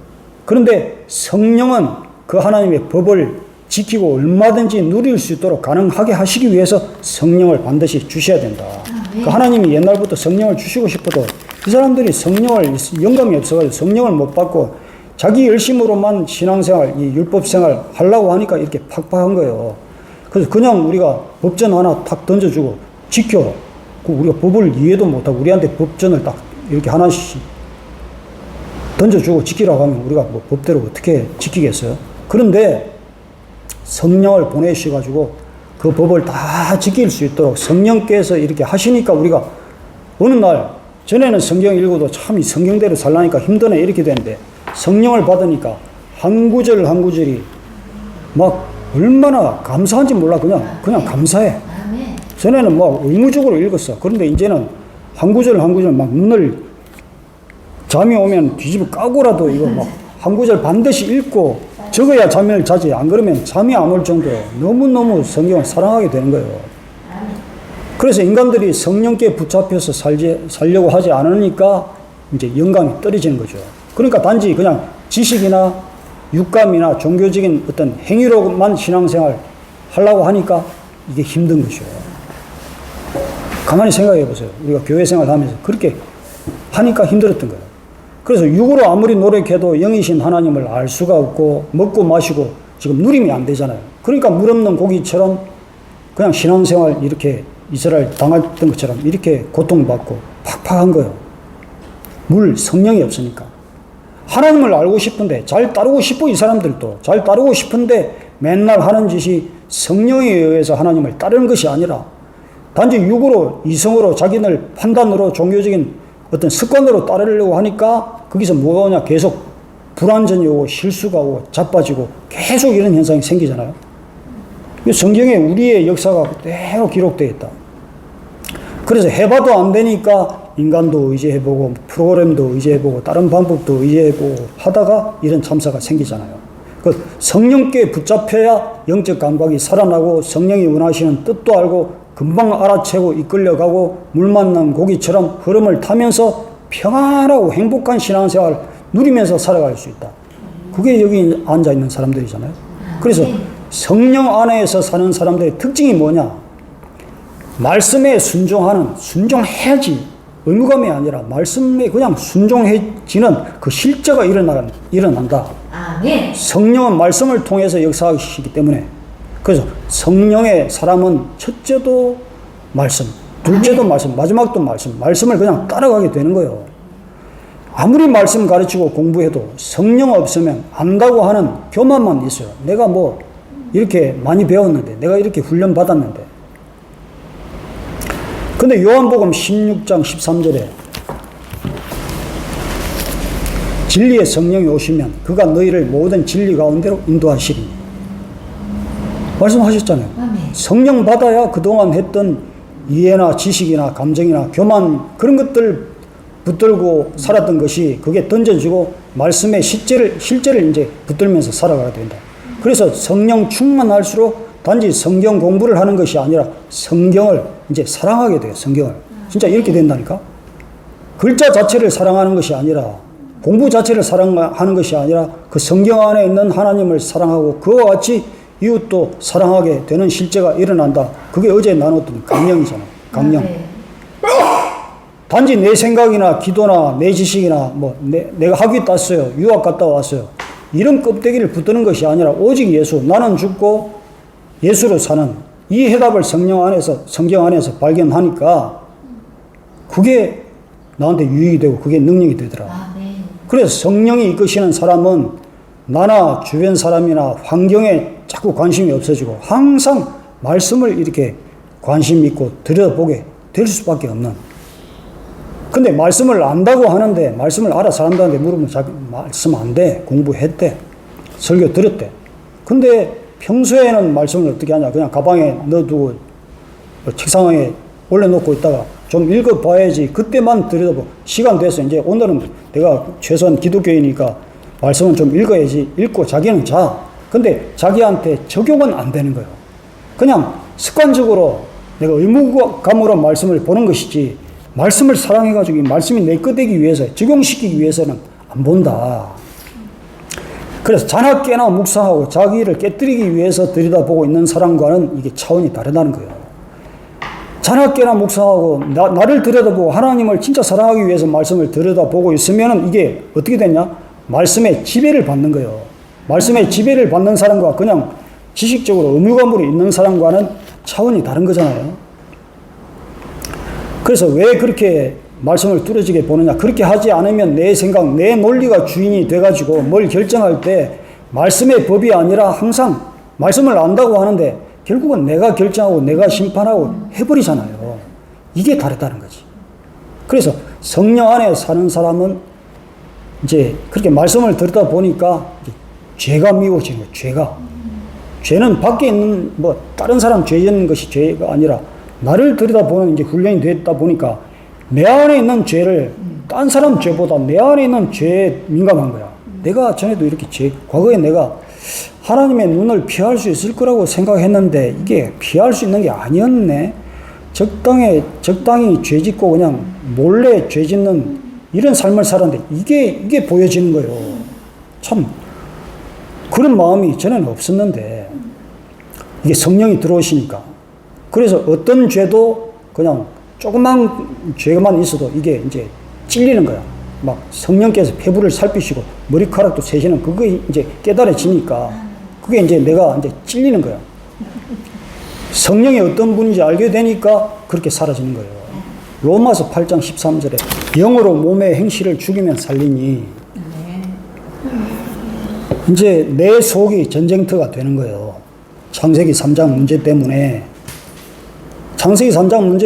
그런데 성령은 그 하나님의 법을 지키고 얼마든지 누릴 수 있도록 가능하게 하시기 위해서 성령을 반드시 주셔야 된다. 그 하나님이 옛날부터 성령을 주시고 싶어도 이 사람들이 성령을, 영감이 없어가지고 성령을 못 받고 자기 열심으로만 신앙생활, 이 율법생활 하려고 하니까 이렇게 팍팍한 거예요. 그래서 그냥 우리가 법전 하나 탁 던져주고 지켜. 우리가 법을 이해도 못하고 우리한테 법전을 딱 이렇게 하나씩 던져주고 지키라고 하면 우리가 뭐 법대로 어떻게 지키겠어요? 그런데 성령을 보내주셔가지고 그 법을 다 지킬 수 있도록 성령께서 이렇게 하시니까 우리가 어느 날, 전에는 성경 읽어도 참 이 성경대로 살라니까 힘드네 이렇게 되는데 성령을 받으니까 한 구절 한 구절이 막 얼마나 감사한지 몰라. 그냥 감사해. 전에는 막 의무적으로 읽었어. 그런데 이제는 한 구절 한 구절 막 눈을, 잠이 오면 뒤집어 까고라도 이거 막 한 구절 반드시 읽고 적어야 잠을 자지. 안 그러면 잠이 안 올 정도로 너무너무 성경을 사랑하게 되는 거예요. 그래서 인간들이 성령께 붙잡혀서 살려고 하지 않으니까 이제 영감이 떨어지는 거죠. 그러니까 단지 그냥 지식이나 육감이나 종교적인 어떤 행위로만 신앙생활 하려고 하니까 이게 힘든 거죠. 가만히 생각해 보세요. 우리가 교회 생활 하면서 그렇게 하니까 힘들었던 거예요. 그래서 육으로 아무리 노력해도 영이신 하나님을 알 수가 없고 먹고 마시고 지금 누림이 안 되잖아요. 그러니까 물 없는 고기처럼 그냥 신앙생활 이렇게 이스라엘 당했던 것처럼 이렇게 고통받고 팍팍한 거예요. 성령이 없으니까. 하나님을 알고 싶은데 잘 따르고 싶어. 이 사람들도 잘 따르고 싶은데 맨날 하는 짓이 성령에 의해서 하나님을 따르는 것이 아니라 단지 육으로, 이성으로, 자기들 판단으로, 종교적인 어떤 습관으로 따르려고 하니까 거기서 뭐냐, 계속 불완전이 오고 실수가 오고 자빠지고 계속 이런 현상이 생기잖아요. 성경에 우리의 역사가 그대로 기록되어 있다. 그래서 해봐도 안 되니까 인간도 의지해보고 프로그램도 의지해보고 다른 방법도 의지해보고 하다가 이런 참사가 생기잖아요. 그 성령께 붙잡혀야 영적 감각이 살아나고 성령이 원하시는 뜻도 알고 금방 알아채고 이끌려가고 물 만난 고기처럼 흐름을 타면서 평안하고 행복한 신앙생활을 누리면서 살아갈 수 있다. 그게 여기 앉아있는 사람들이잖아요. 그래서 성령 안에서 사는 사람들의 특징이 뭐냐? 말씀에 순종해야지. 의무감이 아니라 말씀에 그냥 순종해지는 그 실제가 일어난다. 네. 성령은 말씀을 통해서 역사하시기 때문에. 그래서 성령의 사람은 첫째도 말씀, 둘째도 말씀, 마지막도 말씀, 말씀을 그냥 따라가게 되는 거예요. 아무리 말씀 가르치고 공부해도 성령 없으면 안다고 하는 교만만 있어요. 내가 뭐 이렇게 많이 배웠는데, 내가 이렇게 훈련 받았는데. 근데 요한복음 16장 13절에 진리의 성령이 오시면 그가 너희를 모든 진리 가운데로 인도하시리니. 말씀하셨잖아요. 아멘. 성령 받아야 그동안 했던 이해나 지식이나 감정이나 교만 그런 것들 붙들고 살았던 것이 그게 던져지고 말씀의 실제를 이제 붙들면서 살아가야 된다. 그래서 성령 충만할수록 단지 성경 공부를 하는 것이 아니라 성경을 이제 사랑하게 돼요. 성경을. 진짜 이렇게 된다니까. 글자 자체를 사랑하는 것이 아니라 공부 자체를 사랑하는 것이 아니라 그 성경 안에 있는 하나님을 사랑하고 그와 같이 이웃도 사랑하게 되는 실제가 일어난다. 그게 어제 나눴던 강령이잖아요. 강령. 네. 단지 내 생각이나 기도나 내 지식이나 뭐 내가 학위 땄어요. 유학 갔다 왔어요. 이런 껍데기를 붙드는 것이 아니라 오직 예수. 나는 죽고 예수로 사는 이 해답을 성경 안에서 발견하니까 그게 나한테 유익이 되고 그게 능력이 되더라. 아멘. 그래서 성령이 이끄시는 사람은 나나 주변 사람이나 환경에 자꾸 관심이 없어지고 항상 말씀을 이렇게 관심 있고 들여다보게 될 수밖에 없는. 근데 말씀을 안다고 하는데 말씀을 알아 사람들한테 물으면 자기 말씀 안 돼. 공부했대. 설교 들었대. 근데 평소에는 말씀을 어떻게 하냐. 그냥 가방에 넣어두고 책상에 올려놓고 있다가 좀 읽어봐야지. 그때만 들여다보고 시간 돼서 이제 오늘은 내가 최소한 기독교이니까 말씀은 좀 읽어야지. 읽고 자기는 자. 근데 자기한테 적용은 안 되는 거예요. 그냥 습관적으로 내가 의무감으로 말씀을 보는 것이지 말씀을 사랑해가지고 이 말씀이 내 끄되기 위해서 적용시키기 위해서는 안 본다. 그래서 자나 깨나 묵상하고 자기를 깨뜨리기 위해서 들여다보고 있는 사람과는 이게 차원이 다르다는 거예요. 자나 깨나 묵상하고 나를 들여다보고 하나님을 진짜 사랑하기 위해서 말씀을 들여다보고 있으면 이게 어떻게 되냐? 말씀의 지배를 받는 거예요. 말씀의 지배를 받는 사람과 그냥 지식적으로 의무감으로 있는 사람과는 차원이 다른 거잖아요. 그래서 왜 그렇게 말씀을 뚫어지게 보느냐. 그렇게 하지 않으면 내 생각, 내 논리가 주인이 돼가지고 뭘 결정할 때 말씀의 법이 아니라 항상 말씀을 안다고 하는데 결국은 내가 결정하고 내가 심판하고 해버리잖아요. 이게 다르다는 거지. 그래서 성령 안에 사는 사람은 이제 그렇게 말씀을 듣다 보니까 죄가 미워지는 거예요. 죄가. 죄는 밖에 있는 뭐 다른 사람 죄 짓는 것이 죄가 아니라 나를 들여다보는 이제 훈련이 됐다 보니까 내 안에 있는 죄를 딴 사람 죄보다 내 안에 있는 죄에 민감한 거야. 내가 전에도 이렇게 과거에 내가 하나님의 눈을 피할 수 있을 거라고 생각했는데 이게 피할 수 있는 게 아니었네. 적당히 죄 짓고 그냥 몰래 죄 짓는 이런 삶을 살았는데 이게 보여지는 거예요. 참 그런 마음이 전에는 없었는데 이게 성령이 들어오시니까. 그래서 어떤 죄도 그냥 조그만 죄만 있어도 이게 이제 찔리는 거야. 막 성령께서 폐부를 살피시고 머리카락도 세시는 그게 이제 깨달아지니까 그게 이제 내가 이제 찔리는 거야. 성령이 어떤 분인지 알게 되니까 그렇게 사라지는 거예요. 로마서 8장 13절에 영으로 몸의 행실을 죽이면 살리니 이제 내 속이 전쟁터가 되는 거예요. 창세기 3장 문제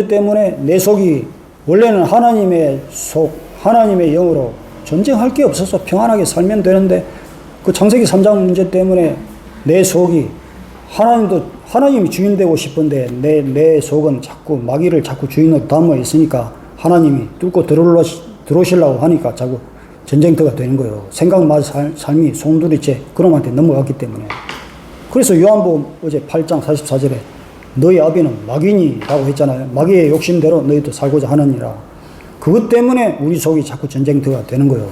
때문에 내 속이 원래는 하나님의 하나님의 영으로 전쟁할 게 없어서 평안하게 살면 되는데 그 창세기 3장 문제 때문에 내 속이 하나님이 주인 되고 싶은데 내 속은 자꾸 마귀를 자꾸 주인으로 담아 있으니까 하나님이 뚫고 들어오시려고 하니까 자꾸 전쟁터가 되는 거예요. 생각마다 삶이 송두리째 그놈한테 넘어갔기 때문에. 그래서 요한복음 어제 8장 44절에 너희 아비는 마귀니라고 했잖아요. 마귀의 욕심대로 너희도 살고자 하느니라. 그것 때문에 우리 속이 자꾸 전쟁터가 되는 거예요.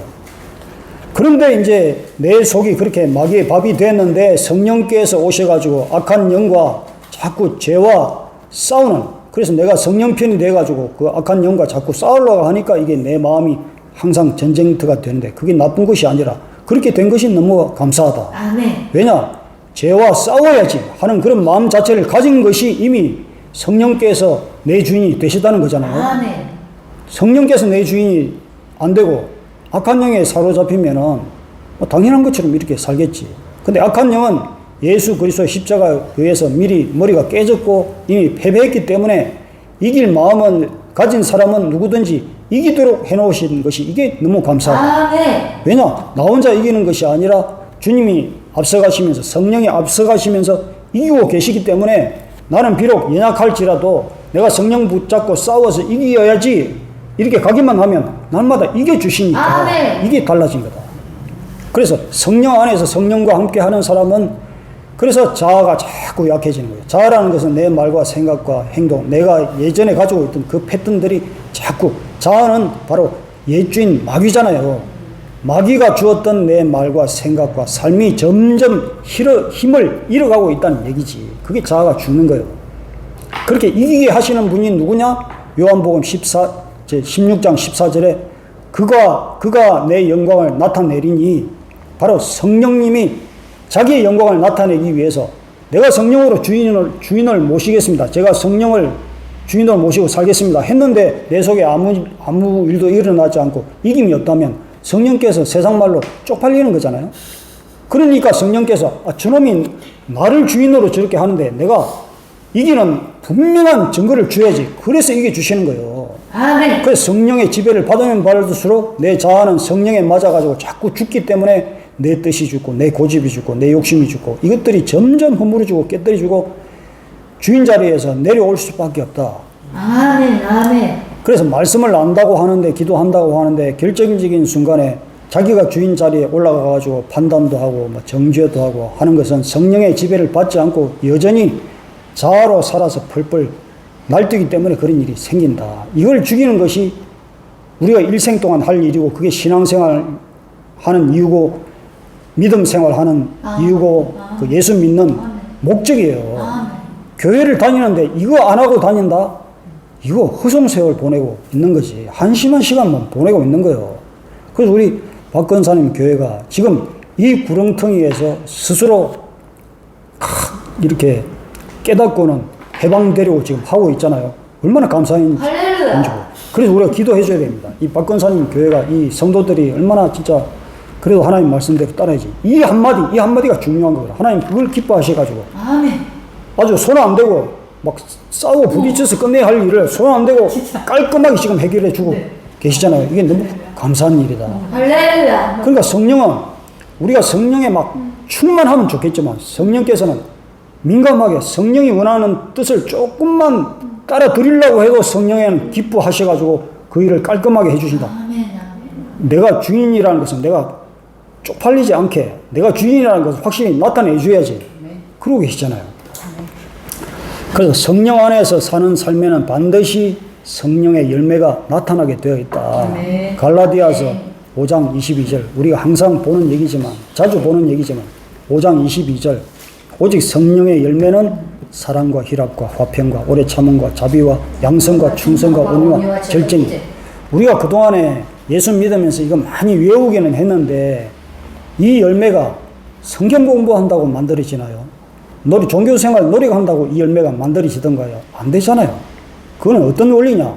그런데 이제 내 속이 그렇게 마귀의 밥이 됐는데 성령께서 오셔가지고 악한 영과 자꾸 죄와 싸우는, 그래서 내가 성령 편이 돼가지고 그 악한 영과 자꾸 싸우려고 하니까 이게 내 마음이 항상 전쟁터가 되는데 그게 나쁜 것이 아니라 그렇게 된 것이 너무 감사하다. 아멘. 왜냐? 죄와 싸워야지 하는 그런 마음 자체를 가진 것이 이미 성령께서 내 주인이 되시다는 거잖아요. 아멘. 성령께서 내 주인이 안 되고 악한 영에 사로잡히면은 뭐 당연한 것처럼 이렇게 살겠지. 근데 악한 영은 예수 그리스도의 십자가에 의해서 미리 머리가 깨졌고 이미 패배했기 때문에 이길 마음을 가진 사람은 누구든지 이기도록 해놓으신 것이 이게 너무 감사하다. 아멘. 왜냐? 나 혼자 이기는 것이 아니라 주님이 앞서가시면서 성령이 앞서가시면서 이기고 계시기 때문에 나는 비록 연약할지라도 내가 성령 붙잡고 싸워서 이겨야지 이렇게 가기만 하면 날마다 이겨주시니까 아멘. 이게 달라진 거다. 그래서 성령 안에서 성령과 함께 하는 사람은 그래서 자아가 자꾸 약해지는 거예요. 자아라는 것은 내 말과 생각과 행동, 내가 예전에 가지고 있던 그 패턴들이 자꾸, 자아는 바로 옛주인 마귀잖아요. 마귀가 주었던 내 말과 생각과 삶이 점점 힘을 잃어가고 있다는 얘기지. 그게 자아가 죽는 거예요. 그렇게 이기게 하시는 분이 누구냐? 요한복음 16장 14절에 그가 내 영광을 나타내리니 바로 성령님이 자기의 영광을 나타내기 위해서 내가 성령으로 주인을 모시겠습니다. 제가 성령을 주인으로 모시고 살겠습니다. 했는데 내 속에 아무 일도 일어나지 않고 이김이 없다면 성령께서 세상 말로 쪽팔리는 거잖아요. 그러니까 성령께서 저놈이 나를 주인으로 저렇게 하는데 내가 이기는 분명한 증거를 줘야지. 그래서 이겨주시는 거예요. 아멘. 그래서 성령의 지배를 받으면 받을수록 내 자아는 성령에 맞아가지고 자꾸 죽기 때문에 내 뜻이 죽고 내 고집이 죽고 내 욕심이 죽고 이것들이 점점 허물어지고 깨뜨려지고 주인 자리에서 내려올 수밖에 없다. 아멘. 아멘. 그래서 말씀을 안다고 하는데 기도한다고 하는데 결정적인 순간에 자기가 주인 자리에 올라가가지고 판단도 하고 정죄도 하고 하는 것은 성령의 지배를 받지 않고 여전히 자아로 살아서 펄펄 날뛰기 때문에 그런 일이 생긴다. 이걸 죽이는 것이 우리가 일생 동안 할 일이고 그게 신앙생활 하는 이유고 믿음 생활하는 이유고 그 예수 믿는 목적이에요. 교회를 다니는데 이거 안 하고 다닌다? 이거 허송세월 보내고 있는 거지. 한심한 시간만 보내고 있는 거예요. 그래서 우리 박 권사님 교회가 지금 이 구렁텅이에서 스스로 이렇게 깨닫고는 해방되려고 지금 하고 있잖아요. 얼마나 감사한지. 그래서 우리가 기도해 줘야 됩니다. 이 박 권사님 교회가 이 성도들이 얼마나 진짜 그래도 하나님 말씀대로 따라야지. 이 한마디가 중요한 거예요. 하나님 그걸 기뻐하셔가지고. 아멘. 아주 손 안 대고 막 싸우고 부딪혀서 끝내야 할 일을 손 안 대고 깔끔하게 지금 해결해 주고 계시잖아요. 이게 너무 감사한 일이다. 할렐루야. 그러니까 성령은 우리가 성령에 막 충만하면 좋겠지만 성령께서는 민감하게 성령이 원하는 뜻을 조금만 따라 드리려고 해도 성령에는 기뻐하셔가지고 그 일을 깔끔하게 해주신다. 아멘. 내가 주인이라는 것은 내가 쪽팔리지 않게 내가 주인이라는 것을 확실히 나타내 줘야지. 그러고 계시잖아요. 그래서 성령 안에서 사는 삶에는 반드시 성령의 열매가 나타나게 되어 있다. 갈라디아서 5장 22절 우리가 항상 보는 얘기지만 자주 보는 얘기지만 5장 22절 오직 성령의 열매는 사랑과 희락과 화평과 오래 참음과 자비와 양성과 충성과 온유와 절제니 우리가 그동안에 예수 믿으면서 이거 많이 외우기는 했는데 이 열매가 성경 공부한다고 만들어지나요? 종교생활 노력한다고 이 열매가 만들어지던가요? 안 되잖아요. 그거는 어떤 원리냐?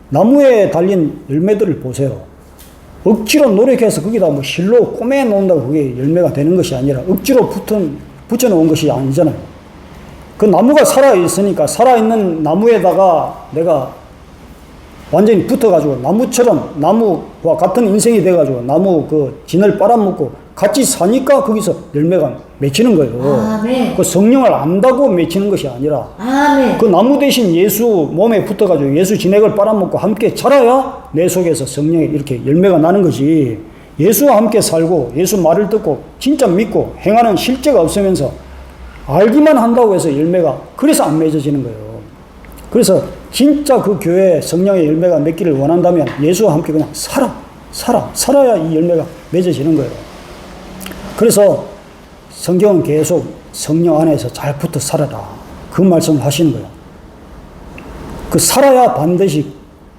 나무에 달린 열매들을 보세요. 억지로 노력해서 거기다 실로 꼬매 놓는다고 그게 열매가 되는 것이 아니라 억지로 붙여놓은 것이 아니잖아요. 그 나무가 살아있으니까 살아있는 나무에다가 내가 완전히 붙어가지고 나무처럼 나무와 같은 인생이 돼가지고 나무 그 진을 빨아먹고 같이 사니까 거기서 열매가 맺히는 거예요. 아멘. 그 성령을 안다고 맺히는 것이 아니라 아멘. 그 나무 대신 예수 몸에 붙어가지고 예수 진액을 빨아먹고 함께 자라야 내 속에서 성령이 이렇게 열매가 나는 거지. 예수와 함께 살고 예수 말을 듣고 진짜 믿고 행하는 실제가 없으면서 알기만 한다고 해서 열매가 그래서 안 맺어지는 거예요. 그래서 진짜 그 교회에 성령의 열매가 맺기를 원한다면 예수와 함께 그냥 살아야 이 열매가 맺어지는 거예요. 그래서 성경은 계속 성령 안에서 잘 붙어 살아라. 그 말씀을 하시는 거예요. 그 살아야 반드시,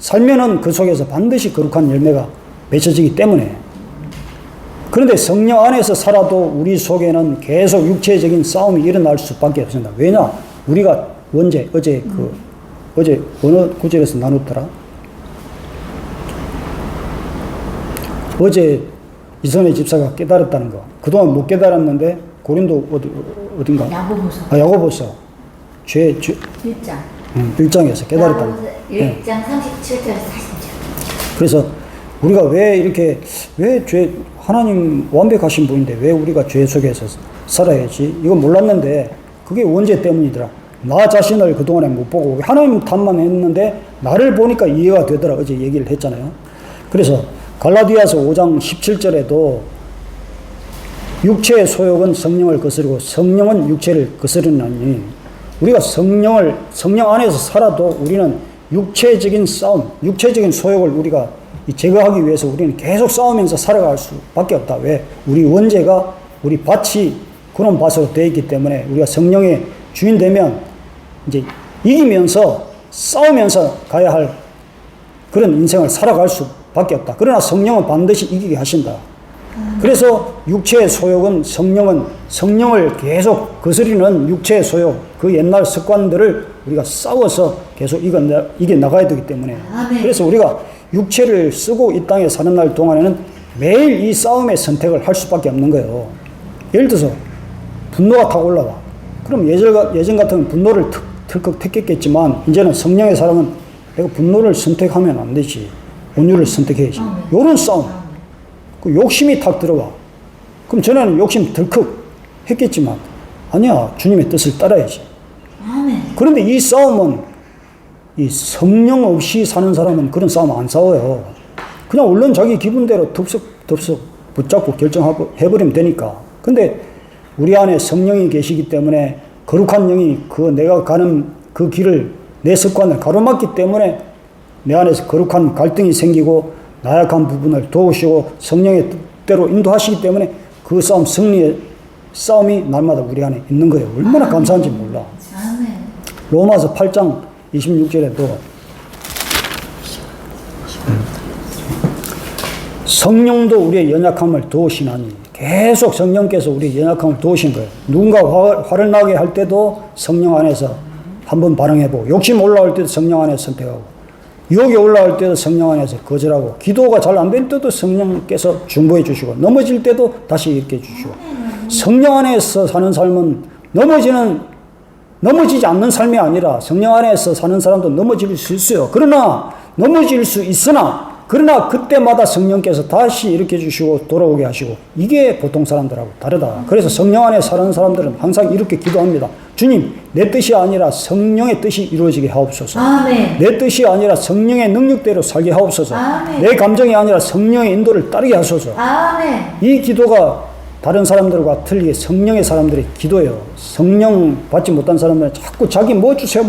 살면은 그 속에서 반드시 거룩한 열매가 맺어지기 때문에. 그런데 성령 안에서 살아도 우리 속에는 계속 육체적인 싸움이 일어날 수밖에 없습니다. 왜냐? 우리가 어제 어느 구절에서 나눴더라? 어제 이선의 집사가 깨달았다는 거. 그동안 못 깨달았는데 고린도 어딘가? 야고보서. 야고보서. 1장. 1장에서 깨달았다는 거. 1장 37절 40절. 그래서 우리가 하나님 완벽하신 분인데 왜 우리가 죄 속에서 살아야지? 이거 몰랐는데 그게 원죄 때문이더라. 나 자신을 그동안에 못 보고 하나님 탓만 했는데 나를 보니까 이해가 되더라. 어제 얘기를 했잖아요. 그래서 갈라디아서 5장 17절에도 육체의 소욕은 성령을 거스르고 성령은 육체를 거스르나니 우리가 성령 안에서 살아도 우리는 육체적인 싸움, 육체적인 소욕을 우리가 제거하기 위해서 우리는 계속 싸우면서 살아갈 수밖에 없다. 왜? 우리 원죄가 우리 밭이 그런 밭으로 되어 있기 때문에 우리가 성령의 주인 되면 이제 이기면서 싸우면서 가야 할 그런 인생을 살아갈 수밖에 없다. 그러나 성령은 반드시 이기게 하신다. 그래서 육체의 소욕은 성령을 계속 거스리는 육체의 소욕, 그 옛날 습관들을 우리가 싸워서 계속 이겨 나가야 되기 때문에 아멘. 그래서 우리가 육체를 쓰고 이 땅에 사는 날 동안에는 매일 이 싸움의 선택을 할 수밖에 없는 거예요. 예를 들어서 분노가 탁 올라와. 그럼 예전 같으면 분노를 덜컥 택했겠지만 이제는 성령의 사람은 내가 분노를 선택하면 안 되지. 온유를 선택해야지. 요런 싸움. 그 욕심이 탁 들어와. 그럼 전에는 욕심 덜컥 했겠지만 아니야. 주님의 뜻을 따라야지. 아멘. 그런데 이 싸움은 이 성령 없이 사는 사람은 그런 싸움 안 싸워요. 그냥 얼른 자기 기분대로 덥석 붙잡고 결정하고 해버리면 되니까. 근데 우리 안에 성령이 계시기 때문에 거룩한 영이 내가 가는 그 길을 내 습관을 가로막기 때문에 내 안에서 거룩한 갈등이 생기고 나약한 부분을 도우시고 성령의 뜻대로 인도하시기 때문에 그 승리의 싸움이 날마다 우리 안에 있는 거예요. 얼마나 감사한지 몰라. 아멘. 로마서 8장 26절에도 성령도 우리의 연약함을 도우시나니 계속 성령께서 우리의 연약함을 도우신 거예요. 누군가 화를 나게 할 때도 성령 안에서 한번 반응해보고 욕심 올라올 때도 성령 안에서 선택하고 유혹이 올라올 때도 성령 안에서 거절하고 기도가 잘 안 될 때도 성령께서 중보해 주시고 넘어질 때도 다시 일으켜 주시고 성령 안에서 사는 삶은 넘어지지 않는 삶이 아니라 성령 안에서 사는 사람도 넘어질 수 있어요. 그러나 그때마다 성령께서 다시 일으켜 주시고 돌아오게 하시고 이게 보통 사람들하고 다르다. 그래서 성령 안에 사는 사람들은 항상 이렇게 기도합니다. 주님, 내 뜻이 아니라 성령의 뜻이 이루어지게 하옵소서. 아멘. 내 뜻이 아니라 성령의 능력대로 살게 하옵소서. 아멘. 내 감정이 아니라 성령의 인도를 따르게 하소서. 아멘. 이 기도가 다른 사람들과 틀리게 성령의 사람들의 기도예요. 성령 받지 못한 사람들은 자꾸 자기 뭐 주세요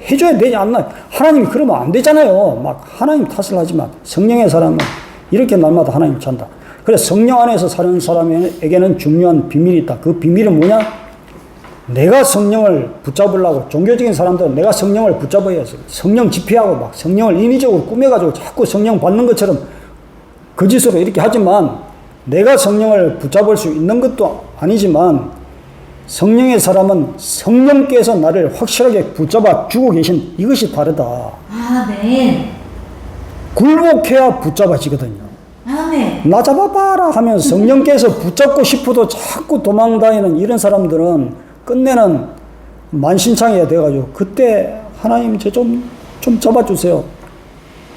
해줘야 되지 않나. 하나님이 그러면 안 되잖아요. 막 하나님 탓을 하지만 성령의 사람은 이렇게 날마다 하나님을 찬다. 그래서 성령 안에서 사는 사람에게는 중요한 비밀이 있다. 그 비밀은 뭐냐? 내가 성령을 붙잡으려고 종교적인 사람들은 내가 성령을 붙잡아야 해서 성령 집회하고 막 성령을 인위적으로 꾸며가지고 자꾸 성령 받는 것처럼 거짓으로 이렇게 하지만 내가 성령을 붙잡을 수 있는 것도 아니지만 성령의 사람은 성령께서 나를 확실하게 붙잡아 주고 계신 이것이 다르다. 아멘. 굴복해야 붙잡아지거든요. 아멘. 나 잡아봐라 하면서 성령께서 붙잡고 싶어도 자꾸 도망다니는 이런 사람들은 끝내는 만신창이가 돼가지고 그때 하나님 좀 잡아주세요.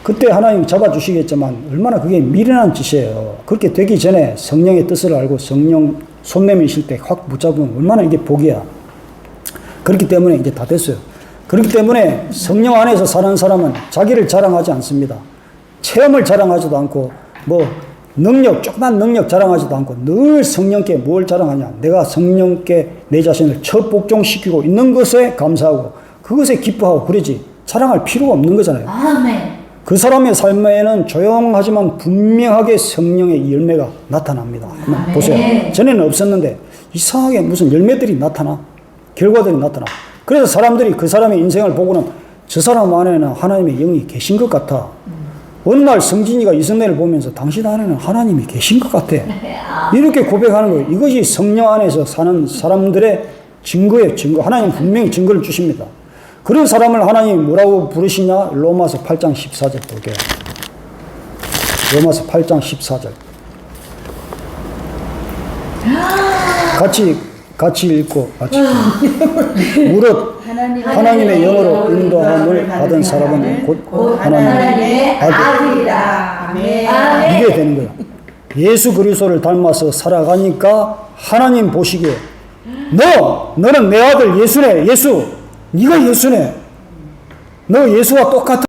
그때 하나님 잡아주시겠지만 얼마나 그게 미련한 짓이에요. 그렇게 되기 전에 성령의 뜻을 알고 성령 손 내미실 때 확 붙잡으면 얼마나 이게 복이야. 그렇기 때문에 이제 다 됐어요. 그렇기 때문에 성령 안에서 사는 사람은 자기를 자랑하지 않습니다. 체험을 자랑하지도 않고 조그만 능력 자랑하지도 않고 늘 성령께 뭘 자랑하냐. 내가 성령께 내 자신을 처복종시키고 있는 것에 감사하고 그것에 기뻐하고 그러지 자랑할 필요가 없는 거잖아요. 아멘. 그 사람의 삶에는 조용하지만 분명하게 성령의 열매가 나타납니다. 한번 보세요. 전에는 없었는데 이상하게 무슨 열매들이 나타나. 결과들이 나타나. 그래서 사람들이 그 사람의 인생을 보고는 저 사람 안에는 하나님의 영이 계신 것 같아. 어느 날 성진이가 이성내를 보면서 당신 안에는 하나님이 계신 것 같아. 이렇게 고백하는 거예요. 이것이 성령 안에서 사는 사람들의 증거예요. 증거. 하나님 분명히 증거를 주십니다. 그런 사람을 하나님이 뭐라고 부르시냐? 로마서 8장 14절 볼게요. 로마서 8장 14절. 같이 읽고 무릇 하나님의 영으로 인도함을 받은 사람은 곧 하나님의 아들이다. 아멘. 이게 되는 거예요. 예수 그리스도를 닮아서 살아가니까 하나님 보시기에 너는 내 아들 예수네. 예수. 네가 예수네. 너 예수와 똑같은